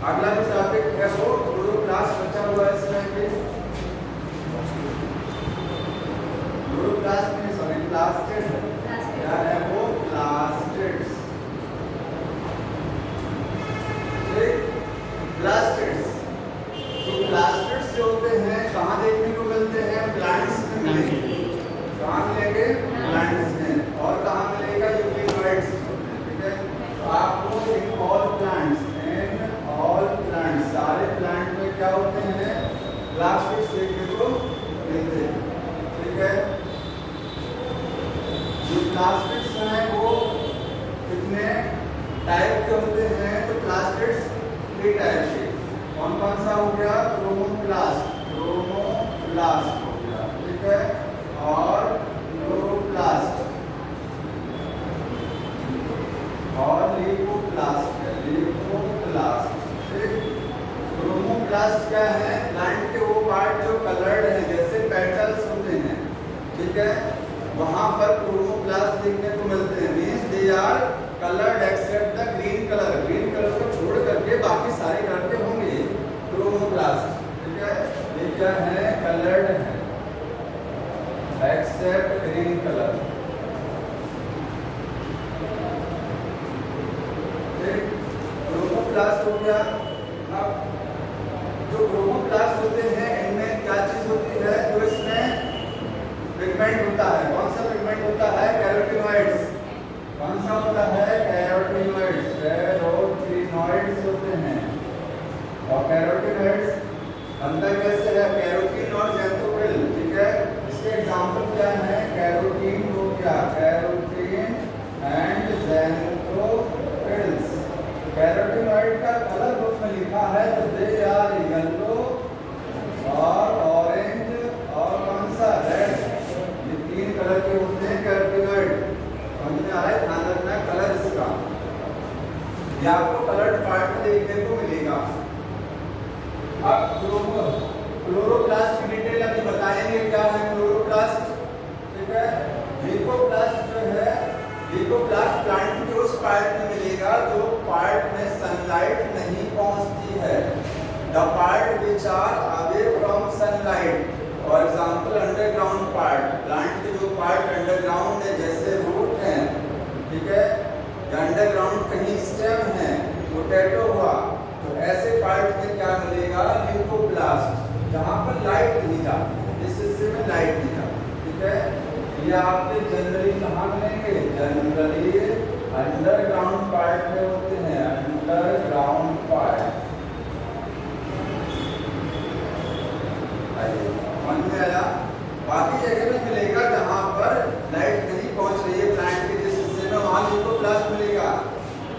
अगला जो टॉपिक है वो क्लोरोप्लास्ट बचा हुआ है इसमें भी। क्लोरोप्लास्ट में सॉरी प्लास्टिड क्या है वो प्लास्टिड्स। ठीक, प्लास्टिड्स। तो प्लास्टिड्स जो होते हैं कहाँ देखने को मिलते हैं? प्लांट्स में मिलेंगे। कहाँ मिलेंगे? प्लांट्स में। और कहाँ मिलेगा? यूकेरियोट्स। ठीक है, तो आपको इन ऑल प्लांट्स सारे प्लांट में क्या होते हैं? प्लास्टिड्स देखने को मिलते हैं। ठीक है, जो प्लास्टिड्स हैं वो कितने टाइप के होते हैं? तो प्लास्टिड्स 3 टाइप के। कौन कौन सा हो गया? क्रोमोप्लास्ट हो गया। ठीक है, और क्लोरोप्लास्ट और लीकोप्लास्ट है। क्रोमोप्लास्ट क्या है? प्लांट के वो पार्ट जो कलर्ड है, जैसे पेटल्स होते हैं, ठीक है, वहां पर क्रोमोप्लास्ट देखने को मिलते हैं। Means they are coloured except the green colour. Green colour को छोड़ करके बाकी सारे कलर के होंगे क्रोमोप्लास्ट। ठीक है, ये क्या है? कलर्ड है एक्सेप्ट ग्रीन कलर। क्रोमोप्लास्ट हो गया। अब जो क्रोमोप्लास्ट होते हैं इनमें क्या चीज होती है? जो इसमें पिगमेंट होता है। कौन सा पिगमेंट होता है? कैरोटीनॉइड्स। कौन सा होता है? कैरोटीनॉइड्स। कैरोटीनॉइड्स होते हैं। और कैरोटीनॉइड्स अंदर कैसे है? कैरोटीन और ज़ैंथोक्रिल। ठीक है, इसके एग्जांपल क्या है? कैरोटीन हो गया, कैरोटीन एंड ज़ैंथोक्रिल्स। कैरोटीनॉइड का कलर बुक में लिखा है तो दे आर येलो और ऑरेंज और कौन सा? रेड। ये 3 कलर के होते हैं कैरोटीनॉइड। समझ में आ रहा है? ध्यान रखना है कलर इसका। ये आपको कलर्ड पार्ट देखने को मिलेगा। अब क्लोरोप्लास्ट की डिटेल अभी बताएंगे क्या है क्लोरोप्लास्ट। ठीक है, लीकोप्लास्ट जो है, लीकोप्लास्ट प्लांट के उस पार्ट में मिलेगा जो पार्ट में सनलाइट नहीं पहुंचती है। The part which are away from sunlight. For example underground part. Plant के जो पार्ट अंडरग्राउंड है, जैसे रूट है, ठीक है, या अंडरग्राउंड कहीं स्टेम है, पोटैटो हुआ, तो ऐसे पार्ट में क्या मिलेगा? ल्यूकोप्लास्ट, जहां पर लाइट नहीं जाती, जिस हिस्से में लाइट नहीं जाती। ठीक है, ये आपके जनरली कहाँ मिलेंगे? जनरली अंडरग्राउंड पार्ट में होते हैं। अंडरग्राउंड पार्ट मन में आया? बाकी जगह में मिलेगा जहां पर लाइट नहीं पहुंच रही है प्लांट के जिस हिस्से में, वहां ल्यूकोप्लास्ट मिलेगा।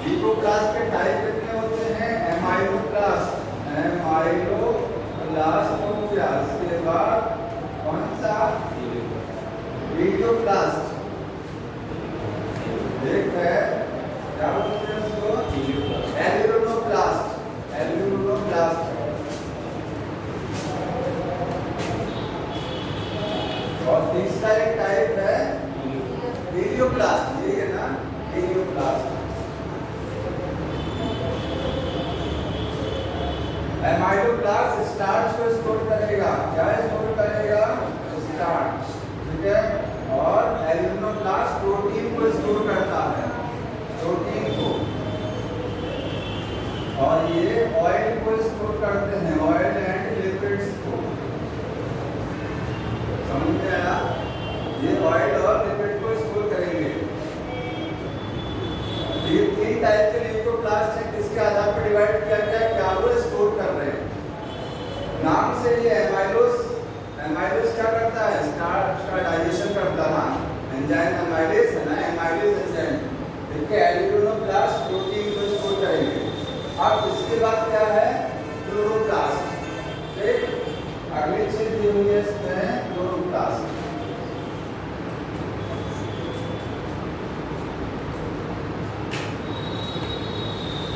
ल्यूकोप्लास्ट के टाइप कितने होते हैं? एमाइलोप्लास्ट हो गया। इसके बाद कौन सा? वीडियोप्लास्ट। एक है क्या बोलते हैं उसको? एल्यूमिनोप्लास्ट। और तीसरा एक टाइप है वीडियोप्लास्ट। ये है ना वीडियोप्लास्ट। एमाइलोप्लास्ट स्टार्च को स्टोर करेगा। क्या स्टोर करेगा? स्टार्च। ठीक है, और एल्यूमिनोप्लास्ट प्रोटीन को स्टोर करता है, प्रोटीन को। और ये ऑयल को स्टोर करते हैं, ऑयल एंड लिपिड्स को। समझ में आया? ये ऑयल और लिपिड को स्टोर करेंगे। ये 3 टाइप के ल्यूकोप्लास्ट हैं। किसके आधार पर डिवाइड किया गया? क्या वो स्टोर कर रहे हैं। नाम से ये एमाइलोस क्या करता है? स्टार्च का डाइजेशन करता ना, एंजाइम एमाइलेज है ना, एमाइलेज एंजाइम। ठीक है, एल्यूमिनोप्लास्ट प्रोटीन को स्टोर करेंगे। अब इसके बाद क्या है? क्लोरोप्लास्ट। ठीक, अगली चीज दी हुई है इसमें क्लोरोप्लास्ट।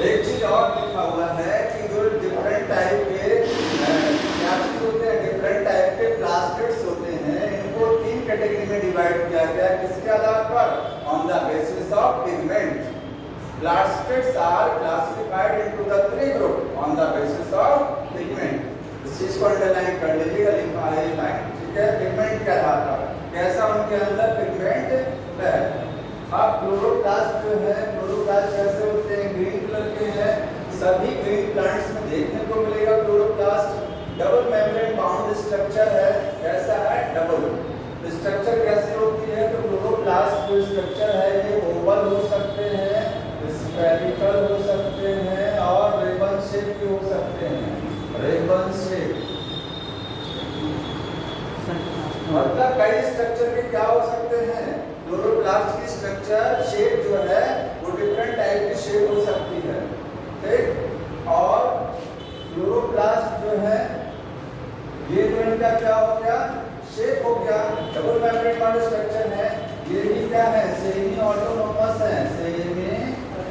एक चीज और लिखा हुआ है कि जो डिफरेंट टाइप के क्या होते हैं, डिफरेंट टाइप के प्लास्टिड्स होते हैं, इनको 3 कैटेगरी में डिवाइड किया गया है। किसके आधार पर? On the basis of pigment. Plastids are classified into the three group on the basis of pigment. इस चीज को अंडरलाइन कर लीजिएगा, लिखा है लाइन, ठीक है, पिगमेंट के आधार पर कैसा उनके अंदर पिगमेंट है। अब क्लोरोप्लास्ट जो है, क्लोरोप्लास्ट कैसे होते हैं, ग्रीन कलर के हैं, सभी ग्रीन प्लांट्स में देखने को मिलेगा। Chloroplast double membrane bound structure है, कैसा है, डबल स्ट्रक्चर कैसे होती है, तो क्लोरोप्लास्ट जो स्ट्रक्चर है ये ओवल हो सकते हैं, स्फेरिकल हो सकते हैं और रिबन शेप के हो सकते हैं। रिबन शेप मतलब कई स्ट्रक्चर के क्या हो सकते हैं, क्लोरोप्लास्ट की स्ट्रक्चर शेप जो है वो डिफरेंट टाइप की शेप हो सकती है, ठीक। और क्लोरोप्लास्ट जो है ये जो इनका क्या हो गया, शेप हो गया, डबल मेम्ब्रेन वाला स्ट्रक्चर है, ये भी क्या है, सेमी ऑटोनोमस है, सेमी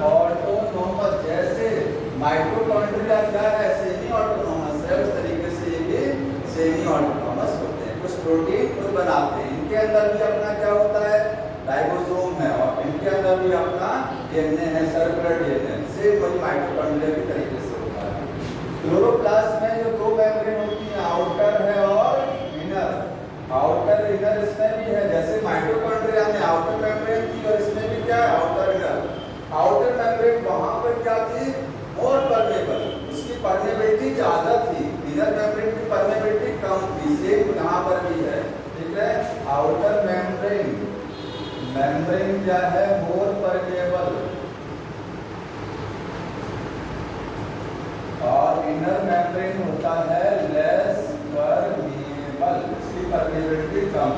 ऑटोनोमस। जैसे माइटोकॉन्ड्रिया क्या है, सेमी ऑटोनोमस है, उस तरीके से ये भी सेमी ऑटोनोमस होते हैं। कुछ प्रोटीन खुद बनाते हैं, इनके अंदर भी अपना क्या होता है, राइबोसोम है, और इनके अंदर भी अपना डीएनए है, सर्कुलर डीएनए, सेम वही माइटोकॉन्ड्रिया के तरीके से होता है। क्लोरोप्लास्ट में जो दो मेम्ब्रेन होती है, आउटर है और इनर। आउटर इनर इसमें भी है, जैसे माइटोकॉन्ड्रिया में आउटर मेम्ब्रेन थी और इसमें भी क्या है, आउटर इनर। आउटर मेम्ब्रेन वहां पर क्या थी, मोर परमेबल, उसकी परमेबिलिटी ज्यादा थी, इनर मेम्ब्रेन की परमेबिलिटी कम थी, सेम यहाँ पर भी है, ठीक है। आउटर मेम्ब्रेन मेम्ब्रेन क्या है, मोर परमेबल, और इनर मेम्ब्रेन होता है लेस परमेबल, इसकी परमेबिलिटी कम,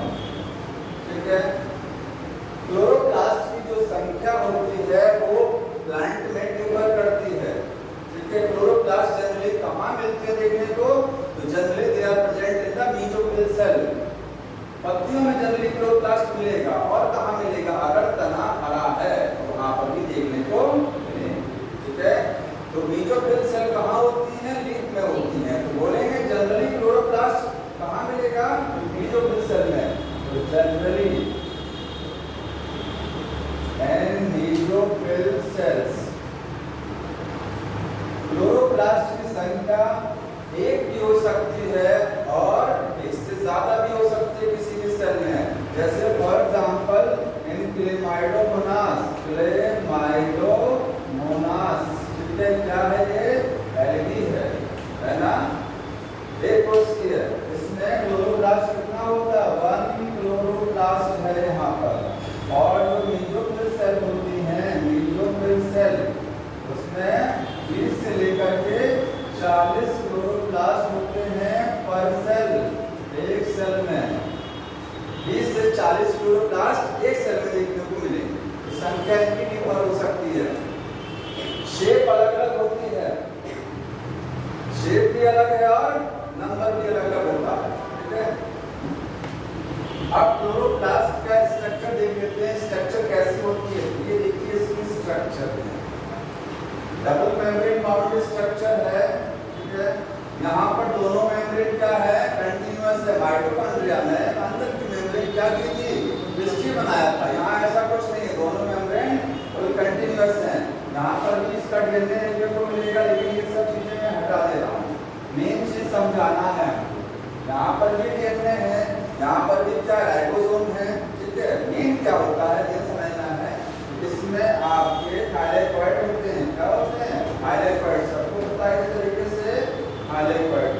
ठीक है। क्लोरोप्लास्ट की जो संख्या होती है वो प्लांट में निर्भर करती है, ठीक है। क्लोरोप्लास्ट जनरली कहाँ मिलते हैं देखने को, तो generally they are present in the mesophyll cell. पत्तियों में जनरली क्लोरोप्लास्ट मिलेगा, और कहाँ मिलेगा, अगर तना हरा है तो वहाँ पर भी देखने को मिलेगा, ठीक है। तो मेसोफिल सेल कहाँ होती है, लीफ में होती है, तो बोलेंगे जनरली क्लोरोप्लास्ट कहाँ मिलेगा, मेसोफिल सेल में। तो generally and mesophyll cells, chloroplast की संख्या एक भी हो सकती है और इससे ज्यादा भी हो सकती है किसी भी सेल में। जैसे फॉर एग्जांपल इन क्लेमाइडोमोनास, कितने क्या है, ये एल्गी है ना, एक कोर्स की है, इसमें क्लोरोप्लास्ट कितना होता है, 1 क्लोरोप्लास्ट है यहाँ पर। और जो मेसोफिल सेल होती हैं, मेसोफिल सेल, उसमें 20 से लेकर के 40 क्लोरोप्लास्ट होते हैं पर सेल, एक सेल में 20 से 40 क्लोरोप्लास्ट एक सेल में देखने को मिलेंगे। तो संख्या इनकी निर्भर हो सकती है, शेप अलग अलग होती है, शेप भी अलग है और नंबर भी अलग अलग होता है, ठीक है। अब क्लोरोप्लास्ट का स्ट्रक्चर देख लेते हैं, स्ट्रक्चर कैसी होती है, ये देखिए इसकी स्ट्रक्चर है, डबल मेम्ब्रेन बाउंड स्ट्रक्चर है, ठीक है। यहाँ पर दोनों मेम्ब्रेन क्या है, कंटीन्यूअस है। माइटोकॉन्ड्रिया में अंदर की मेम्ब्रेन क्या की थी, विस्टी बनाया था, यहाँ ऐसा कुछ नहीं है, दोनों मेम्ब्रेन फुल कंटीन्यूअस है। यहाँ पर भी इसका डीएनए देखने को मिलेगा, लेकिन ये सब चीजें मैं हटा दे रहा हूँ, मेन चीज समझाना है। यहाँ पर भी डीएनए है, यहाँ पर भी क्या राइबोसोम है, ठीक है। मेन क्या होता है ये समझना है, इसमें आपके थाइलेकॉइड होते हैं, क्या होते हैं, थाइलेकॉइड, सबको पता है इस तरीके से, थाइलेकॉइड।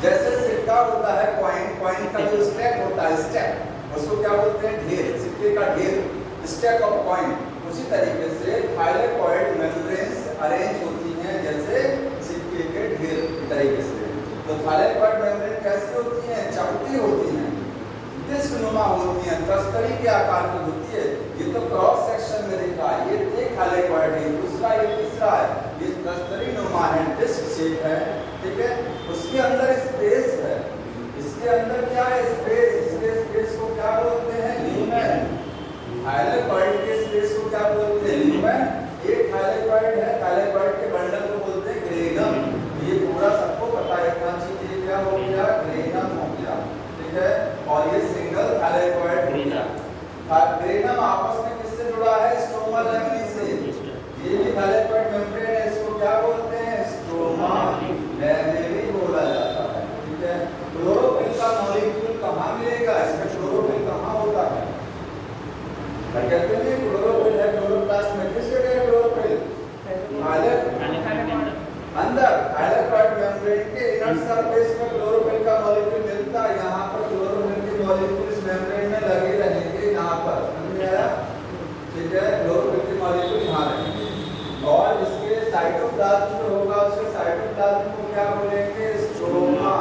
जैसे सिक्का होता है, कॉइन का जो स्टैक होता है, स्टैक, उसको क्या बोलते हैं, ढेर, सिक्के का ढेर, स्टैक ऑफ कॉइन। उसी तरीके से थाइलेकॉइड मेम्ब्रेन्स अरेंज होती हैं जैसे सिक्के के ढेर के तरीके से। तो थाइलेकॉइड मेम्ब्रेन कैसी होती हैं, चपटी होती हैं, डिस्कनुमा होती हैं, तस्तरी के आकार की होती है। ये तो क्रॉस सेक्शन में दिखा, ये एक थाइलेकॉइड है, दूसरा ये तीसरा है, ये तस्तरी नुमा है, डिस्क शेप है, ठीक है। उसके अंदर स्पेस है, इसके अंदर क्या है, स्पेस, इसके स्पेस को क्या बोलते हैं, ल्यूमेन। थाइलेकॉइड के स्पेस को क्या बोलते हैं, ल्यूमेन। एक थाइलेकॉइड है, थाइलेकॉइड के बंडल को बोलते हैं ग्रेनम। ये पूरा सबको पता है, इतना चीज ये क्या हो गया, ग्रेनम हो गया, ठीक है। और ये सिंगल थाइलेकॉइड ग्रेनम आपस में किससे जुड़ा है? स्ट्रोमा लैमिनी से। ये भी थाइलेकोइड मेम्ब्रेन है, इसको क्या बोलते हैं? स्ट्रोमा लैमिनी बोला जाता है। ठीक है, क्लोरोफिल का मॉलिक्यूल कहाँ मिलेगा? इसमें क्लोरोफिल कहाँ होता है? कहते हैं क्लोरोफिल है क्लोरोप्लास्ट में। किस जगह है क्लोरोफिल? अंदर थाइलेकोइड मेम्ब्रेन के इनर सरफेस में क्लोरोफिल का मॉलिक्यूल मिलता है। यहाँ पर क्लोरोफिल के मॉलिक्यूल इस मेम्ब्रेन में लगे रहेंगे, यहाँ पर। समझ आया? ठीक है, क्लोरोफिल के मॉलिक्यूल यहाँ रहेंगे और इसके साइटोप्लाज्म जो होगा उसके साइटोप्लाज्म को क्या बोलेंगे? स्ट्रोमा।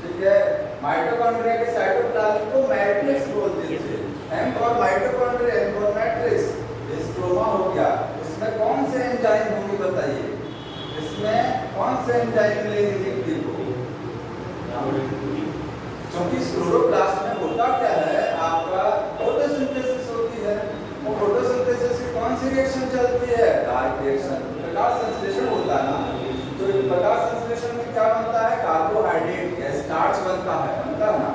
ठीक है, माइटोकॉन्ड्रिया के साइटोप्लाज्म को मैट्रिक्स बोलते हैं। M for mitochondria, M for matrix, stroma हो गया। इसमें कौन से एंजाइम होंगे बताइए? इसमें कौन से एंजाइम मिलेंगे? देखो, क्योंकि क्लोरोप्लास्ट में होता क्या है, आपका फोटोसिंथेसिस होती है। वो फोटोसिंथेसिस की कौन सी रिएक्शन चलती है? डार्क रिएक्शन, प्रकाश संश्लेषण होता है ना। तो प्रकाश संश्लेषण में क्या बनता है? कार्बोहाइड्रेट या स्टार्च बनता है ना।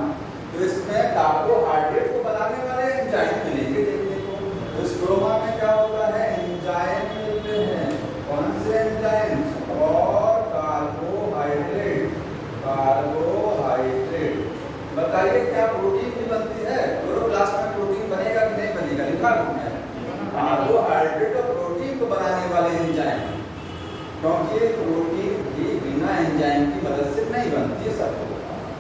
तो इसमें कार्बोहाइड्रेट को बनाने वाले एंजाइम मिलेंगे देखने को। तो स्ट्रोमा में क्या होता है? एंजाइम मिलते हैं। कौन से एंजाइम? और कार्बोहाइड्रेट। बताइए क्या प्रोटीन भी बनती है? क्लोरोप्लास्ट में प्रोटीन बनेगा कि नहीं बनेगा? लिखा है कार्बोहाइड्रेट और प्रोटीन को बनाने वाले एंजाइम, क्योंकि प्रोटीन भी बिना एंजाइम की मदद से नहीं बनती है सब।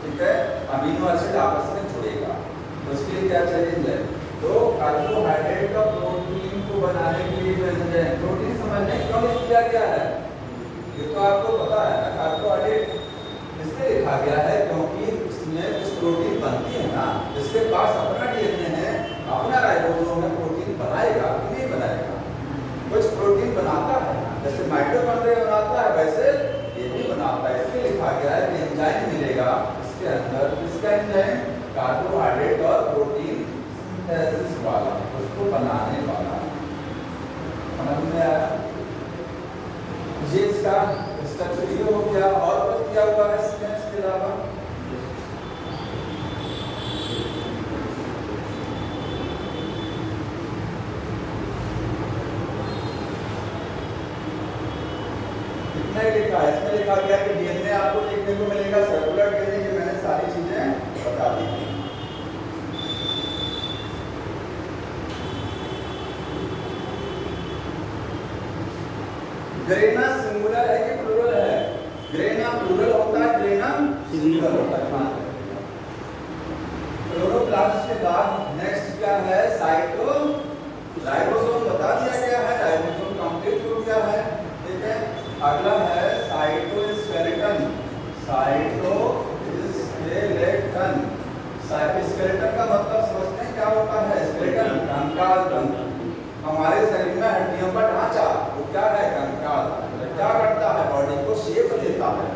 ठीक है, अमीनो एसिड आपस में जुड़ेगा तो उसके लिए क्या चाहिए? तो कार्बोहाइड्रेट का प्रोटीन को बनाने के लिए जो एंजाइम, प्रोटीन समझने क्यों किया गया है ये तो आपको पता है ना। कार्बोहाइड्रेट इसलिए लिखा गया है क्योंकि इसमें कुछ प्रोटीन बनती है ना, इसके पास अपना डीएनए है, अपना राइबोसोम है, प्रोटीन बनाएगा कि नहीं बनाएगा? कुछ प्रोटीन बनाता है, जैसे माइटोकॉन्ड्रिया बनाता है वैसे ये भी बनाता है। इसलिए लिखा गया है कि एंजाइम मिलेगा इसके अंदर। इसका एंजाइम कार्बोहाइड्रेट और प्रोटीन सिंथेसिस वाला, उसको बनाने वाला। समझ में आया? ये इसका स्ट्रक्चर ये हो गया। और कुछ क्या हुआ है इसके अलावा? इतना ही लिखा है। इसमें लिखा गया कि डीएनए आपको देखने को मिलेगा सर्कुलर डीएनए की। मैंने सारी चीजें बता दी। ग्रेना सिंगुलर है कि प्लूरल है? ग्रेना प्लूरल होता है, ग्रेनम सिंगुलर होता है। क्लोरोप्लास्ट के बाद नेक्स्ट क्या है? साइटो राइबोसोम बता दिया गया है, राइबोसोम कंप्लीट हो गया है। ठीक है, अगला है साइटोस्केलेटन। साइटोस्केलेटन, स्केलेटन का मतलब समझते हैं क्या होता है? स्केलेटन कंकाल तंत्र। हमारे शरीर में हड्डियों का ढांचा वो क्या है? कंकाल। क्या करता है? बॉडी को शेप देता है।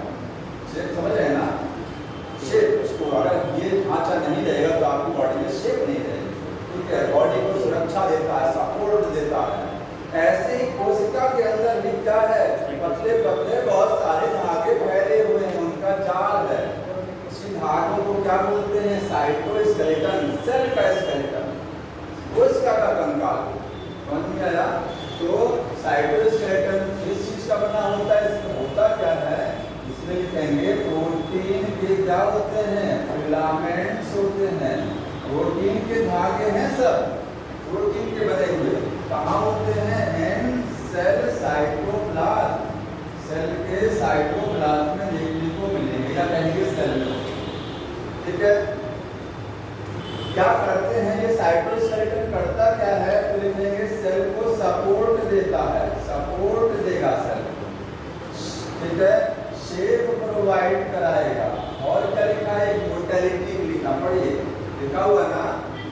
शेप समझ रहे हैं ना? शेप, उसको अगर ये ढांचा नहीं रहेगा तो आपकी बॉडी में शेप नहीं रहेगी। ठीक है, बॉडी को सुरक्षा देता है, सपोर्ट देता है। ऐसे ही कोशिका के अंदर भी क्या है? पतले पतले बहुत सारे धागे फैले हुए हैं, उनका जाल है। इसी धागों को क्या बोलते हैं? साइटोस्केलेटन, सेल का स्केलेटन, कोशिका का कंकाल। समझ में आया? तो साइटोस्केलेटन किस चीज का बना होता है? इसमें होता क्या है? इसमें लिखेंगे प्रोटीन के क्या होते हैं? फिलामेंट्स होते हैं। प्रोटीन के धागे हैं सब, प्रोटीन के बने हुए। कहाँ होते हैं? एन सेल साइटोप्लाज्म, सेल के साइटोप्लाज्म में देखने को मिलेंगे या कहेंगे सेल में। ठीक है, क्या करते हैं ये साइटोस्केलेटन? करता क्या है? तो लिखेंगे सेल को सपोर्ट देता है, सपोर्ट देगा सेल को। ठीक है, शेप प्रोवाइड कराएगा। और क्या लिखा है? मोटेलिटी लिखा, पढ़िए, लिखा हुआ ना,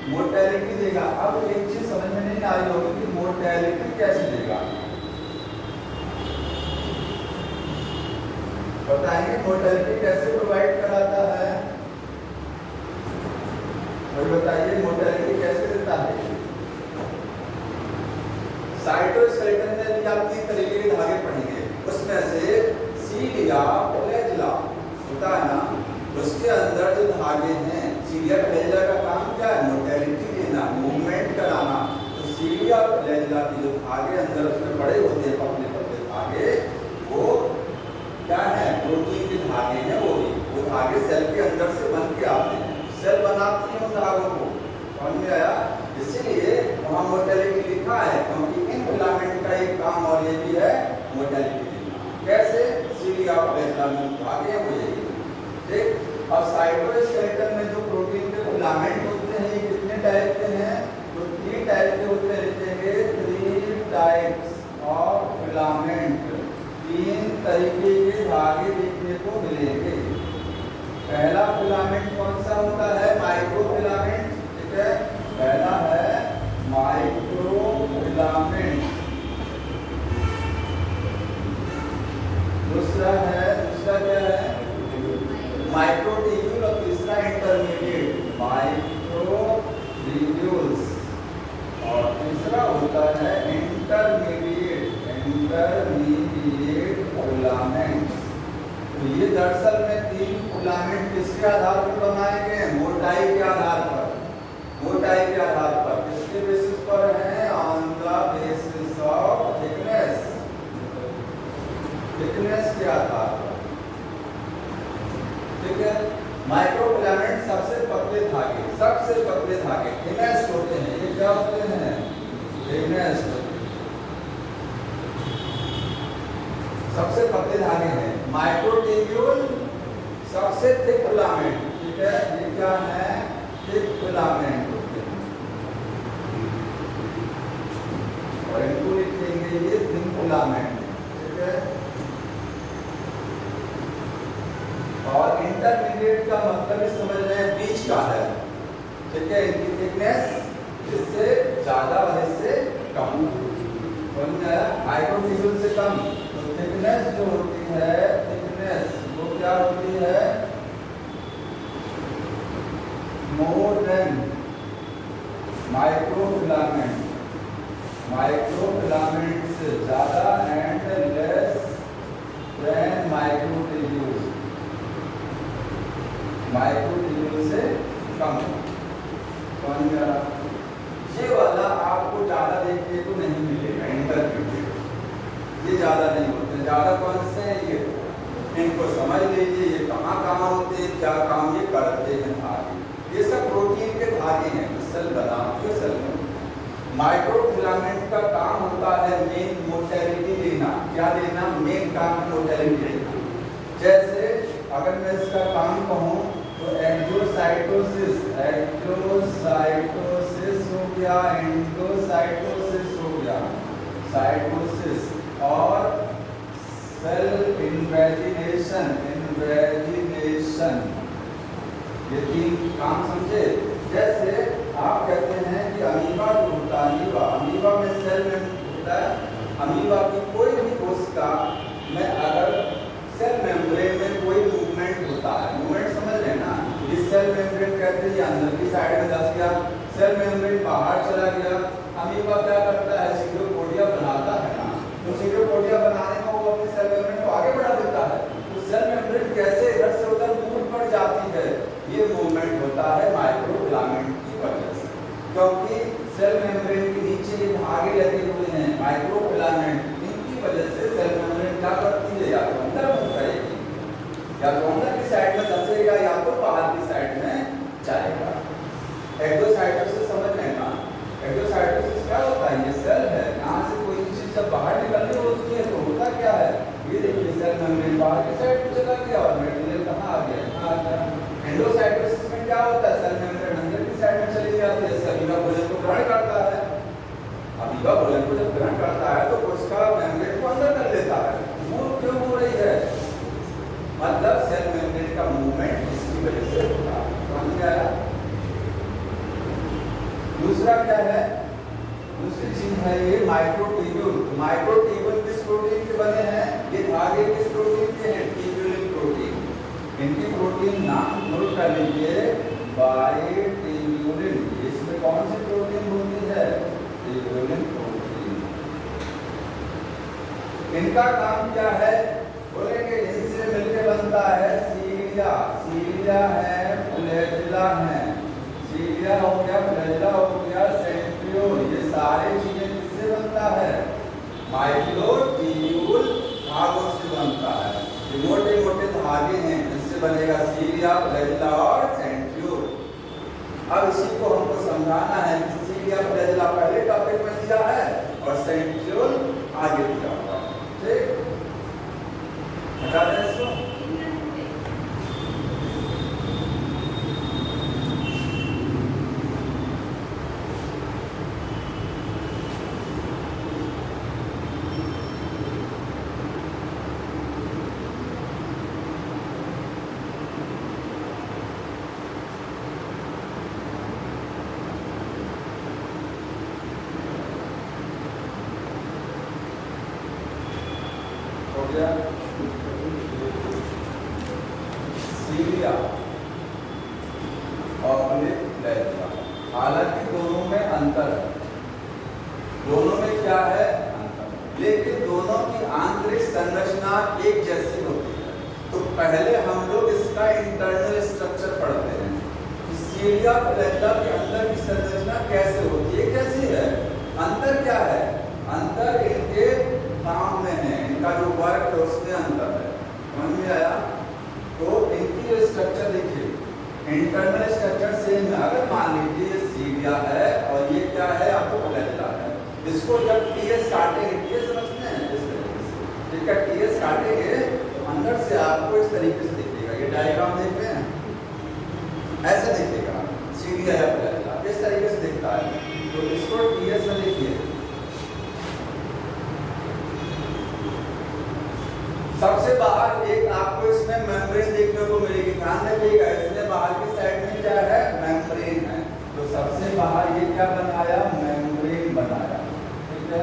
मोटेलिटी देगा। अब एक चीज समझ में नहीं आ रही होगी कि मोटेलिटी कैसे देगा, बताएंगे मोटेलिटी कैसे प्रोवाइड कराता है? और बताइए मोटेलिटी कैसे देता है? साइटोस्केलेटन में भी आप 3 तरीके के धागे पढ़ेंगे, उसमें से सीलिया फ्लैजिला होता है ना, उसके अंदर जो धागे हैं, सीलिया फ्लैजिला का काम क्या है? मोटेलिटी देना, मूवमेंट सीलिया और फ्लैजिला के जो धागे अंदर उसमें पड़े होते हैं पतले पतले धागे, वो क्या है, प्रोटीन के धागे हैं। वो धागे सेल के अंदर से बन के आते हैं, सेल बनाती है उन धागों को। समझ में आया? इसीलिए वहाँ मोर्टेलिटी लिखा है, क्योंकि इन फिलामेंट का एक काम और ये भी है मोर्टेलिटी लिखना। कैसे? सीलिया और फ्लैजिला में धागे हैं वो यही। ठीक, अब साइटोस्केलेटन में जो प्रोटीन के फिलामेंट होते हैं ये कितने टाइप के हैं? तो 3 टाइप के होते हैं, लिखेंगे 3 टाइप्स ऑफ फिलामेंट। 3 तरीके के धागे देखने को मिलेंगे। पहला फिलामेंट कौन सा होता है? Micro filament. ठीक है, पहला है माइक्रो फिलामेंट। दूसरा क्या है? माइक्रोट्यूब्यूल। और तीसरा इंटरमीडिएट माइक्रोट्यूब्यूल्स। और तीसरा होता है इंटरमीडिएट फिलामेंट्स। तो ये दरअसल में 3 फिलामेंट किसके आधार पर बनाए गए हैं? मोटाई के आधार पर। मोटाई के आधार पर किसके बेसिस पर है? On the basis of thickness. Thickness के आधार पर। ठीक है, माइक्रोफिलामेंट सबसे पतले धागे थिनेस्ट होते हैं। ये क्या होते हैं? थिनेस्ट, सबसे पतले धागे हैं। माइक्रोट्यूब्यूल सबसे थिक फिलामेंट। ठीक है, ये क्या है? थिक फिलामेंट होते हैं। और इनको लिखेंगे ये थिन फिलामेंट। ठीक है, और इंटरमीडिएट का मतलब ही समझ रहे हैं, बीच का है। ठीक है, इनकी थिकनेस इससे ज्यादा और इससे कम। माइक्रोट्यूब्यूल से कम। तो थिकनेस जो होती है, थिकनेस वो क्या होती है? More than microfilament. माइक्रोफिलामेंट से ज्यादा and less than microtubule. Microtubule से कम। ये वाला आपको ज्यादा देखने को नहीं मिलेगा, इंटरमीडिएट। ये ज्यादा नहीं होते। ज्यादा कौन से हैं? ये। इनको समझ लीजिए, ये कहाँ होते हैं, क्या काम ये करते हैं धागे। ये सब प्रोटीन के धागे हैं, सेल बनाते हैं। सेल में माइक्रोफिलामेंट का काम होता है मेन मोटेलिटी लेना। क्या लेना? मेन काम मोटेलिटी लेना। जैसे अगर मैं इसका काम कहूँ तो एक्सोसाइटोसिस हो गया, एंडोसाइटोसिस हो गया, साइटोसिस, और सेल इन्वेजिनेशन। ये 3 काम समझे। जैसे आप कहते हैं कि अमीबा जो होता है, अमीबा में सेल में होता है। अमीबा की कोई भी कोशिका में अगर सेल मेम्ब्रेन में कोई मूवमेंट होता है, मूवमेंट समझ रहे हैं ना? इस सेल मेम्ब्रेन कहते हैं अंदर की साइड में धस गया, सेल मेम्ब्रेन बाहर चला गया। अमीबा क्या करता है? सीडोपोडिया बनाता है ना। तो सीडोपोडिया बनाने में वो अपने सेल मेम्ब्रेन को आगे बढ़ा देता है। तो सेल मेम्ब्रेन कैसे इधर से उधर मूव कर जाती है? ये मूवमेंट होता है माइक्रोफिलामेंट की वजह से। क्योंकि सेल मेम्ब्रेन के नीचे ये धागे लगे हुए हैं, माइक्रोफिलामेंट। इनकी वजह से सेल मेम्ब्रेन क्या करती है? या तो अंदर मूव करेगी, या तो अंदर की साइड में धसेगा, या तो बाहर की साइड में जाएगा। एक्सोसाइटोसिस समझ रहे हैं ना? एक्सोसाइटोसिस क्या होता है? ये सेल है, यहाँ से कोई चीज जब बाहर निकलनी होती है तो होता क्या है? ये देखिए, सेल मेम्ब्रेन बाहर की साइड में चला गया और मटेरियल कहाँ आ गया? यहाँ आ गया। एंडोसाइटोसिस में क्या होता है? सेल मेम्ब्रेन अंदर की साइड में चली जाती है। अमीबा भोजन को ग्रहण करता है। अमीबा भोजन को जब ग्रहण करता है तो उसका मेम्ब्रेन को अंदर कर लेता है। मूव क्यों हो रही है? मतलब सेल मेम्ब्रेन का मूवमेंट इसकी वजह से होता है। समझ में आया? दूसरा क्या है? दूसरी चीज है ये माइक्रोट्यूब्यूल। माइक्रोट्यूब्यूल किस प्रोटीन के बने हैं? ये धागे किस प्रोटीन के हैं? Tubulin protein. इनकी प्रोटीन नाम नोट कर लीजिए, बायट्यूब्यूलिन। इसमें कौन सी प्रोटीन होती है? Tubulin protein. इनका काम क्या है? बोलेंगे इनसे मिलकर बनता है सीलिया। सीलिया है, फ्लैजिला है। सीलिया हो गया, फ्लैजिला हो गया, सेंट्रियोल। ये सारी चीजें माइक्रोट्यूब्यूल धागों से बनता है। ये मोटे मोटे धागे हैं, जिससे बनेगा सीलिया, फ्लैजिला और सेंट्रियोल। अब इसी को हमको समझाना है कि सीलिया फ्लैजिला पहले टॉपिक में दिया है और सेंट्रियोल आगे दिया हुआ है। ठीक, हटा दें इसको। सीलिया और फ्लैजिला, हालांकि दोनों में अंतर है, दोनों में क्या है अंतर, लेकिन दोनों की आंतरिक संरचना एक जैसी होती है। तो पहले हम लोग इसका इंटरनल स्ट्रक्चर पढ़ते हैं, सीलिया फ्लैजिला के अंदर की संरचना कैसे होती है, कैसी है, अंतर क्या है। अंतर इनके काम में है, इनका जो वर्क है उसमें अंतर है। समझ में आया? तो इनकी जो स्ट्रक्चर देखिए, इंटरनल स्ट्रक्चर सेम है। अगर मान लीजिए ये सीलिया है और ये क्या है, आपको फ्लैजिला है, इसको जब टीएस काटेंगे, टीएस समझते हैं, इस तरीके से इसका टीएस काटेंगे तो अंदर से आपको इस तरीके से दिखेगा। ये डायग्राम देख रहे हैं, ऐसे दिखेगा सीलिया या फ्लैजिला, इस तरीके से दिखता है। तो इसको टीएस में देखिए, सबसे बाहर एक आपको इसमें मेम्ब्रेन देखने को मिलेगी, ध्यान रखिएगा। इसमें बाहर की साइड में क्या है, मेम्ब्रेन है। तो सबसे बाहर ये क्या बनाया, मेम्ब्रेन बनाया, ठीक है।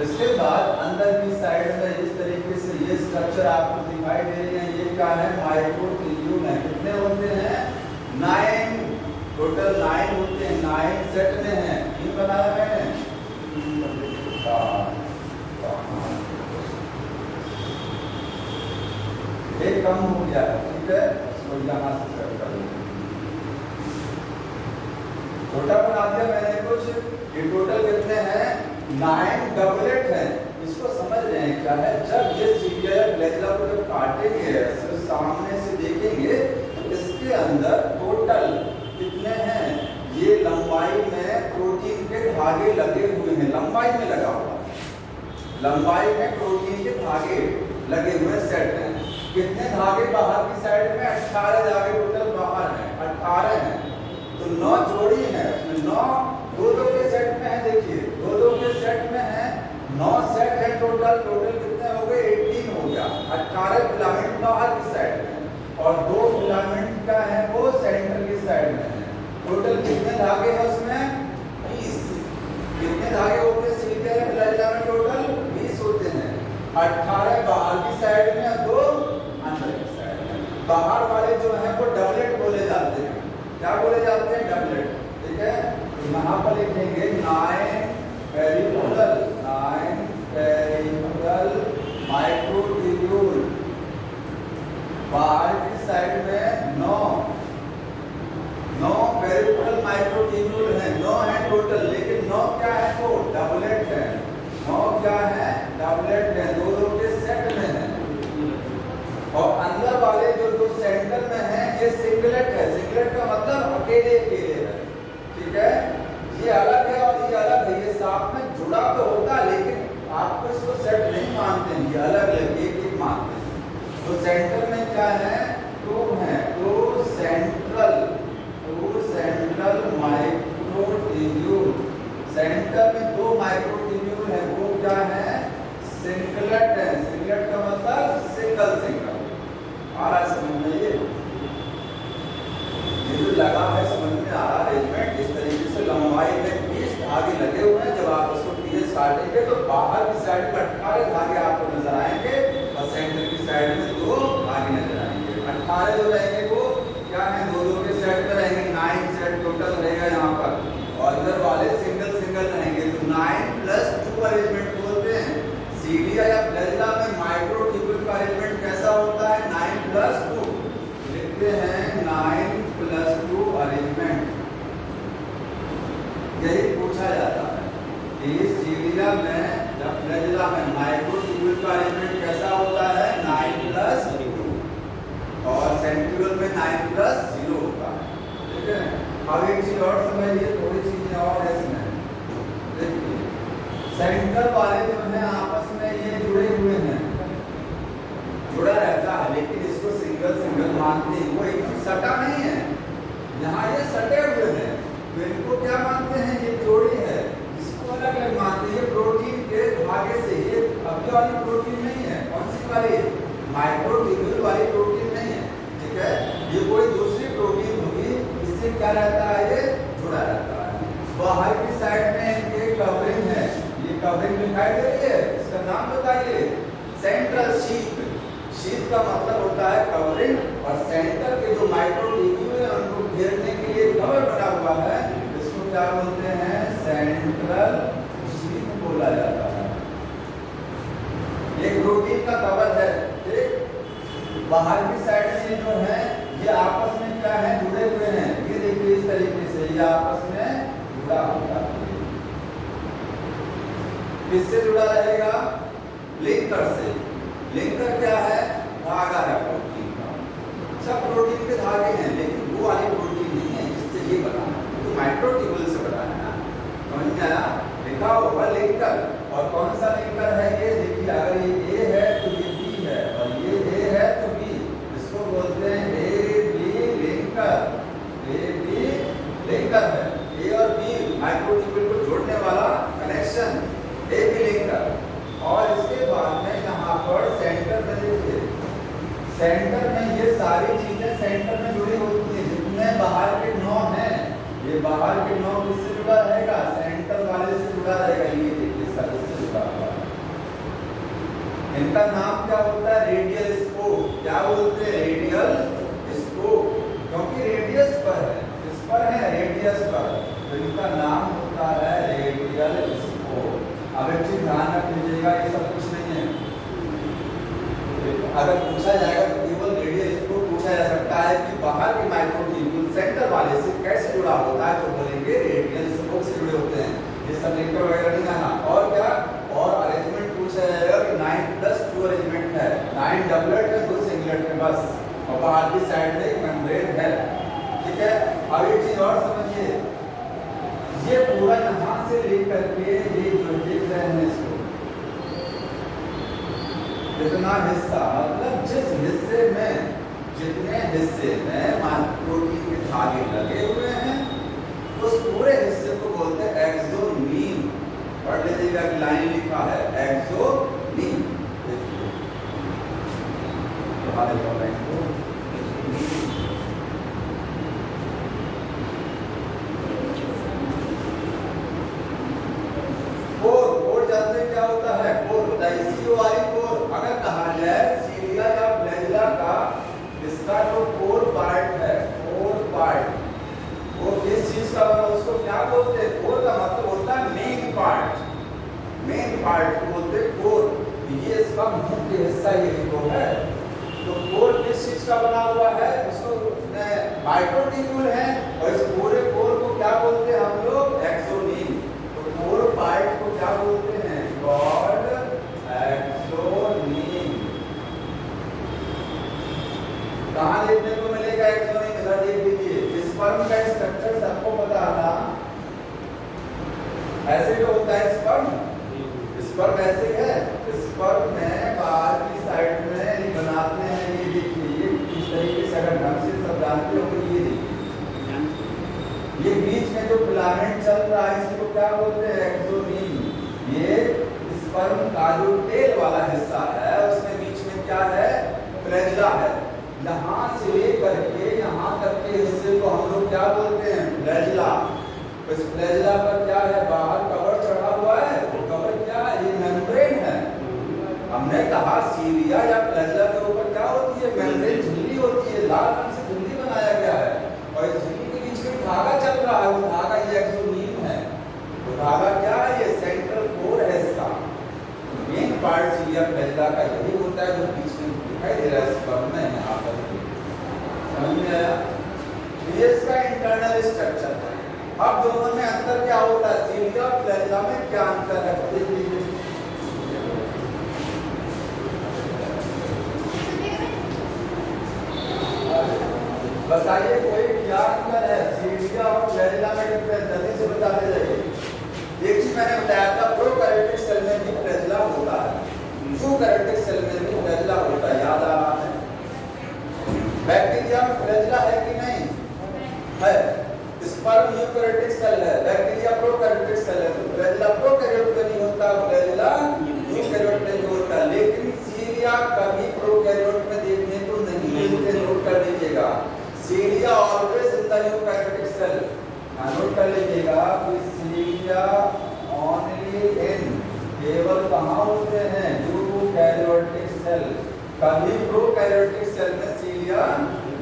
इसके बाद अंदर की साइड में इस तरीके से ये स्ट्रक्चर आपको दिखाई दे रहे हैं, ये क्या है, माइक्रोट्यूब्यूल है। कितने होते हैं, 9, टोटल 9 होते हैं, 9 सेट में है। ये बनाया है एक कम हो गया है, ठीक है, इसको यहाँ से सेट कर लेंगे। छोटा बना दिया मैंने कुछ। ये टोटल कितने हैं, 9 डबलेट है। इसको समझ रहे हैं क्या है, जब ये सीलिया या फ्लैजिला को जब काटेंगे, तो सामने से देखेंगे तो इसके अंदर टोटल कितने हैं, ये लंबाई में प्रोटीन के धागे लगे हुए हैं, लंबाई में लगा हुआ है, लंबाई में प्रोटीन के धागे लगे हुए सेट हैं। कितने धागे बाहर की साइड में, 18 धागे टोटल बाहर हैं, 18 हैं। तो 9 जोड़ी है, उसमें 9 दो के सेट में है। देखिए 2 के सेट में है, 9 सेट है टोटल। टोटल कितने हो गए, 18 हो गया। 18 फिलामेंट बाहर की साइड में और 2 फिलामेंट का है वो सेंटर की साइड में है। टोटल कितने धागे हैं उसमें, 20। कितने धागे होते हैं सीलिया या फ्लैजिला में, टोटल 20 होते हैं। 18 बाहर की साइड में, 2 अंदर की साइड में। बाहर वाले जो हैं वो डबलेट बोले जाते हैं। क्या बोले जाते हैं, डबलेट, ठीक है। तो यहाँ पर लिखेंगे 9 पेरिकुलर, 9 पेरिकुलर माइक्रोट्यूब्यूल। बाहर की साइड में 9 पेरिकुलर माइक्रोट्यूब्यूल है, 9 है टोटल, लेकिन 9 क्या है, वो डबलेट है। 9 क्या है, डबलेट है, 2 के सेट में है। और अंदर वाले जो सेंटर में है ये सिंगलेट है। सिंगलेट का मतलब अकेले अकेले है, ठीक है। ये अलग है और ये अलग है, ये साथ में जुड़ा तो होता है, लेकिन आपको इसको सेट नहीं मानते हैं, ये अलग अलग एक मानते हैं। तो सेंटर में क्या है, 2 है, 2 सेंट्रल माइक्रोट्यूब्यूल। सेंटर में 2 माइक्रोट्यूब्यूल है, वो क्या है, सिंगलेट है। सिंगलेट का मतलब सिंगल। आ रहा है समझ में, ये जो लगा है समझ में आ रहा है। अरेंजमेंट इस तरीके से लंबाई में 20 धागे लगे हुए हैं। जब आप इसको टीएस काटेंगे तो बाहर की साइड में 18 धागे आपको नजर आएंगे और सेंटर की साइड में 2 धागे नजर आएंगे। 18 जो रहेंगे वो क्या है, 2 के सेट में रहेंगे, 9 सेट टोटल रहेगा यहाँ पर। और इधर वाले सिंगल रहेंगे, तो 9 + 2 अरेंजमेंट बोलते हैं। सीलिया या फ्लैजिला में माइक्रोट्यूब्यूल का अरेंजमेंट कैसा होता है, 9 + 2 लिखते हैं, 9 + 2 अरेंजमेंट। यही पूछा जाता है, इस सीरिया में या फ्लैजिला में माइक्रोट्यूब्यूल का अरेंजमेंट कैसा होता है 9+2 और सेंट्रियोल में 9+0 होता है। ठीक है, अब एक चीज और समझिए, थोड़ी चीजें और है इसमें। देखिए सेंट्रल वाले जो है आपस में ये जुड़े हुए हैं, जुड़ा रहता है, लेकिन इसको सिंगल सिंगल मानते हैं, वो एकदम सटा नहीं है। यहाँ ये सटे हुए हैं तो इनको क्या मानते हैं, ये जोड़ी है, इसको अलग अलग मानते हैं। ये प्रोटीन के धागे से, ये अभी वाली प्रोटीन नहीं है, कौन सी वाली, माइक्रोट्यूब्यूल वाली प्रोटीन नहीं है। ठीक है, ये कोई दूसरी प्रोटीन होगी, इससे क्या रहता है, ये जुड़ा रहता है। बाहर की साइड में इनके कवरिंग है, ये कवरिंग दिखाई दे रही है, इसका नाम बताइए, सेंट्रल शीथ। शीथ का मतलब होता है कवरिंग, और सेंटर के जो माइक्रोट्यूब्यूल है उनको घेरने के लिए कवर बना हुआ है, इसको क्या बोलते हैं, सेंट्रल शीथ बोला जाता है। एक प्रोटीन का कवर है, ठीक। बाहर की साइड में जो है ये आपस में क्या है, जुड़े हुए हैं। ये देखिए इस तरीके से ये आपस में जुड़ा होता है। किससे जुड़ा रहेगा, लिंकर से। लिंकर क्या है, धागा है प्रोटीन का। सब प्रोटीन के धागे हैं, लेकिन वो वाली प्रोटीन नहीं है जिससे ये बना है, तो माइक्रोट्यूब्यूल से बना है ना, समझ में आया। लिखा होगा लिंकर, और कौन सा लिंकर है ये देखिए, अगर ये ए है तो ये बी है, और ये ए है तो बी, इसको बोलते हैं A B linker. A B linker है, ए और बी माइक्रोट्यूब्यूल को जोड़ने वाला कनेक्शन, ए बी लिंकर। और इसके बाद में यहाँ पर सेंटर में देखिए, सेंटर में ये सारी चीजें सेंटर में जुड़ी होती है। जितने बाहर के 9 हैं, ये बाहर के 9 किससे जुड़ा रहेगा, सेंटर वाले से जुड़ा रहेगा। ये देखिए सब इससे जुड़ा हुआ है। इनका नाम क्या होता है, रेडियल स्कोप। क्या बोलते हैं, रेडियल स्कोप, क्योंकि रेडियस पर है, इस पर है रेडियस पर, तो इनका नाम होता है रेडियल स्कोप। अब एक चीज ध्यान रख लीजिएगा, ये सब कुछ नहीं है। अगर पूछा जाएगा तो केवल रेडियल स्कोप पूछा जा सकता है कि बाहर के माइक्रोट्यूब्यूल सेंटर वाले से कैसे जुड़ा होता है, तो बोलेंगे रेडियल स्कोप से जुड़े होते हैं। ये सब लिंकर वगैरह नहीं आना। और क्या, और अरेंजमेंट पूछा जाएगा कि 9+2 अरेंजमेंट है, 9 डबलेट है, 2 सिंगलेट है बस, और बाहर की साइड में एक मेम्ब्रेन है। ठीक है, अब एक चीज और समझिए, ये पूरा यहाँ से लेकर के ये जो देख रहे हैं इसको, इतना हिस्सा, मतलब जिस हिस्से में, जितने हिस्से में प्रोटीन के धागे लगे हुए हैं, उस पूरे हिस्से को बोलते हैं एक्सोनीम। पढ़ लीजिएगा कि लाइन लिखा है एक्सोनीम। कोर जानते हैं क्या होता है, कोर होता है इसी वाली कोर। अगर कहा जाए सीरिया या फ्लैजिला का इसका जो कोर पार्ट है, कोर पार्ट, वो किस चीज का बना, उसको क्या बोलते हैं, कोर का मतलब होता है मेन पार्ट। मेन पार्ट को बोलते हैं कोर। ये इसका मुख्य हिस्सा यही तो है। तो कोर किस चीज का बना हुआ है, उसको माइक्रोट्यूब्यूल है, और इस पूरे कोर को क्या बोलते हैं हम लोग, एक्सोनीम। तो कोर पार्ट को क्या बोलते हैं, कॉल्ड एक्सोनीम। कहाँ देखने को मिलेगा एक्सोनीम, इधर देख लीजिए। स्पर्म का स्ट्रक्चर सबको पता था, ऐसे जो होता है स्पर्म, स्पर्म ऐसे है। स्पर्म में बाहर की साइड में बनाते हैं, ये देखिए, ये इस तरीके से, अगर ढंग से सब जानते हो तो ये देखिए, ये बीच में जो फिलामेंट चल रहा है इसको क्या बोलते हैं, एक्सोनीम। ये स्पर्म का जो टेल वाला हिस्सा है, उसमें बीच में क्या है, फ्लैजिला है। यहाँ से लेकर के यहाँ तक के हिस्से को हम लोग क्या बोलते हैं, फ्लैजिला। इस फ्लैजिला पर क्या है, बाहर कवर चढ़ा हुआ है, वो कवर क्या है, ये मेम्ब्रेन है। हमने कहा सीरिया या फ्लैजिला के ऊपर क्या होती है, मेम्ब्रेन, झिल्ली होती है, लाल रंग से झिल्ली बनाया गया है, और इस झिल्ली के बीच में धागा चल रहा है, वो धागा ये एक्सोनीम है। वो धागा क्या है, ये सेंट्रल कोर है इसका। मेन पार्ट सीरिया फ्लैजिला का यही होता है, जो बीच में दिखाई दे रहा है स्पर्म में, यहाँ पर। समझ में आया? ये इसका इंटरनल स्ट्रक्चर है। अब दोनों में अंतर क्या होता है, सीलिया और फ्लैजिला में क्या अंतर है देख लीजिए। बताइए कोई क्या अंतर है सीलिया और फ्लैजिला में, डिफरेंस जल्दी से बताते जाइए। एक चीज मैंने बताया था, प्रोकैरियोटिक सेल में भी फ्लैजिला होता है, यूकैरियोटिक सेल में भी फ्लैजिला होता है, याद आ रहा है। बैक्टीरिया में फ्लैजिला है कि नहीं है, स्पर्म यूकैरियोटिक सेल है, बैक्टीरिया प्रोकैरियोटिक सेल है, तो फ्लैजिला प्रोकैरियोट में नहीं होता, फ्लैजिला यूकैरियोट में नहीं होता। लेकिन सीलिया कभी प्रोकैरियोट में देखने को नहीं मिलते, नोट कर लीजिएगा। Cilia always in the eukaryotic cell, note कर लीजिएगा कि सीलिया ओनली इन, केवल कहां होते हैं, यूकैरियोटिक सेल, कभी प्रोकैरियोटिक सेल में सीलिया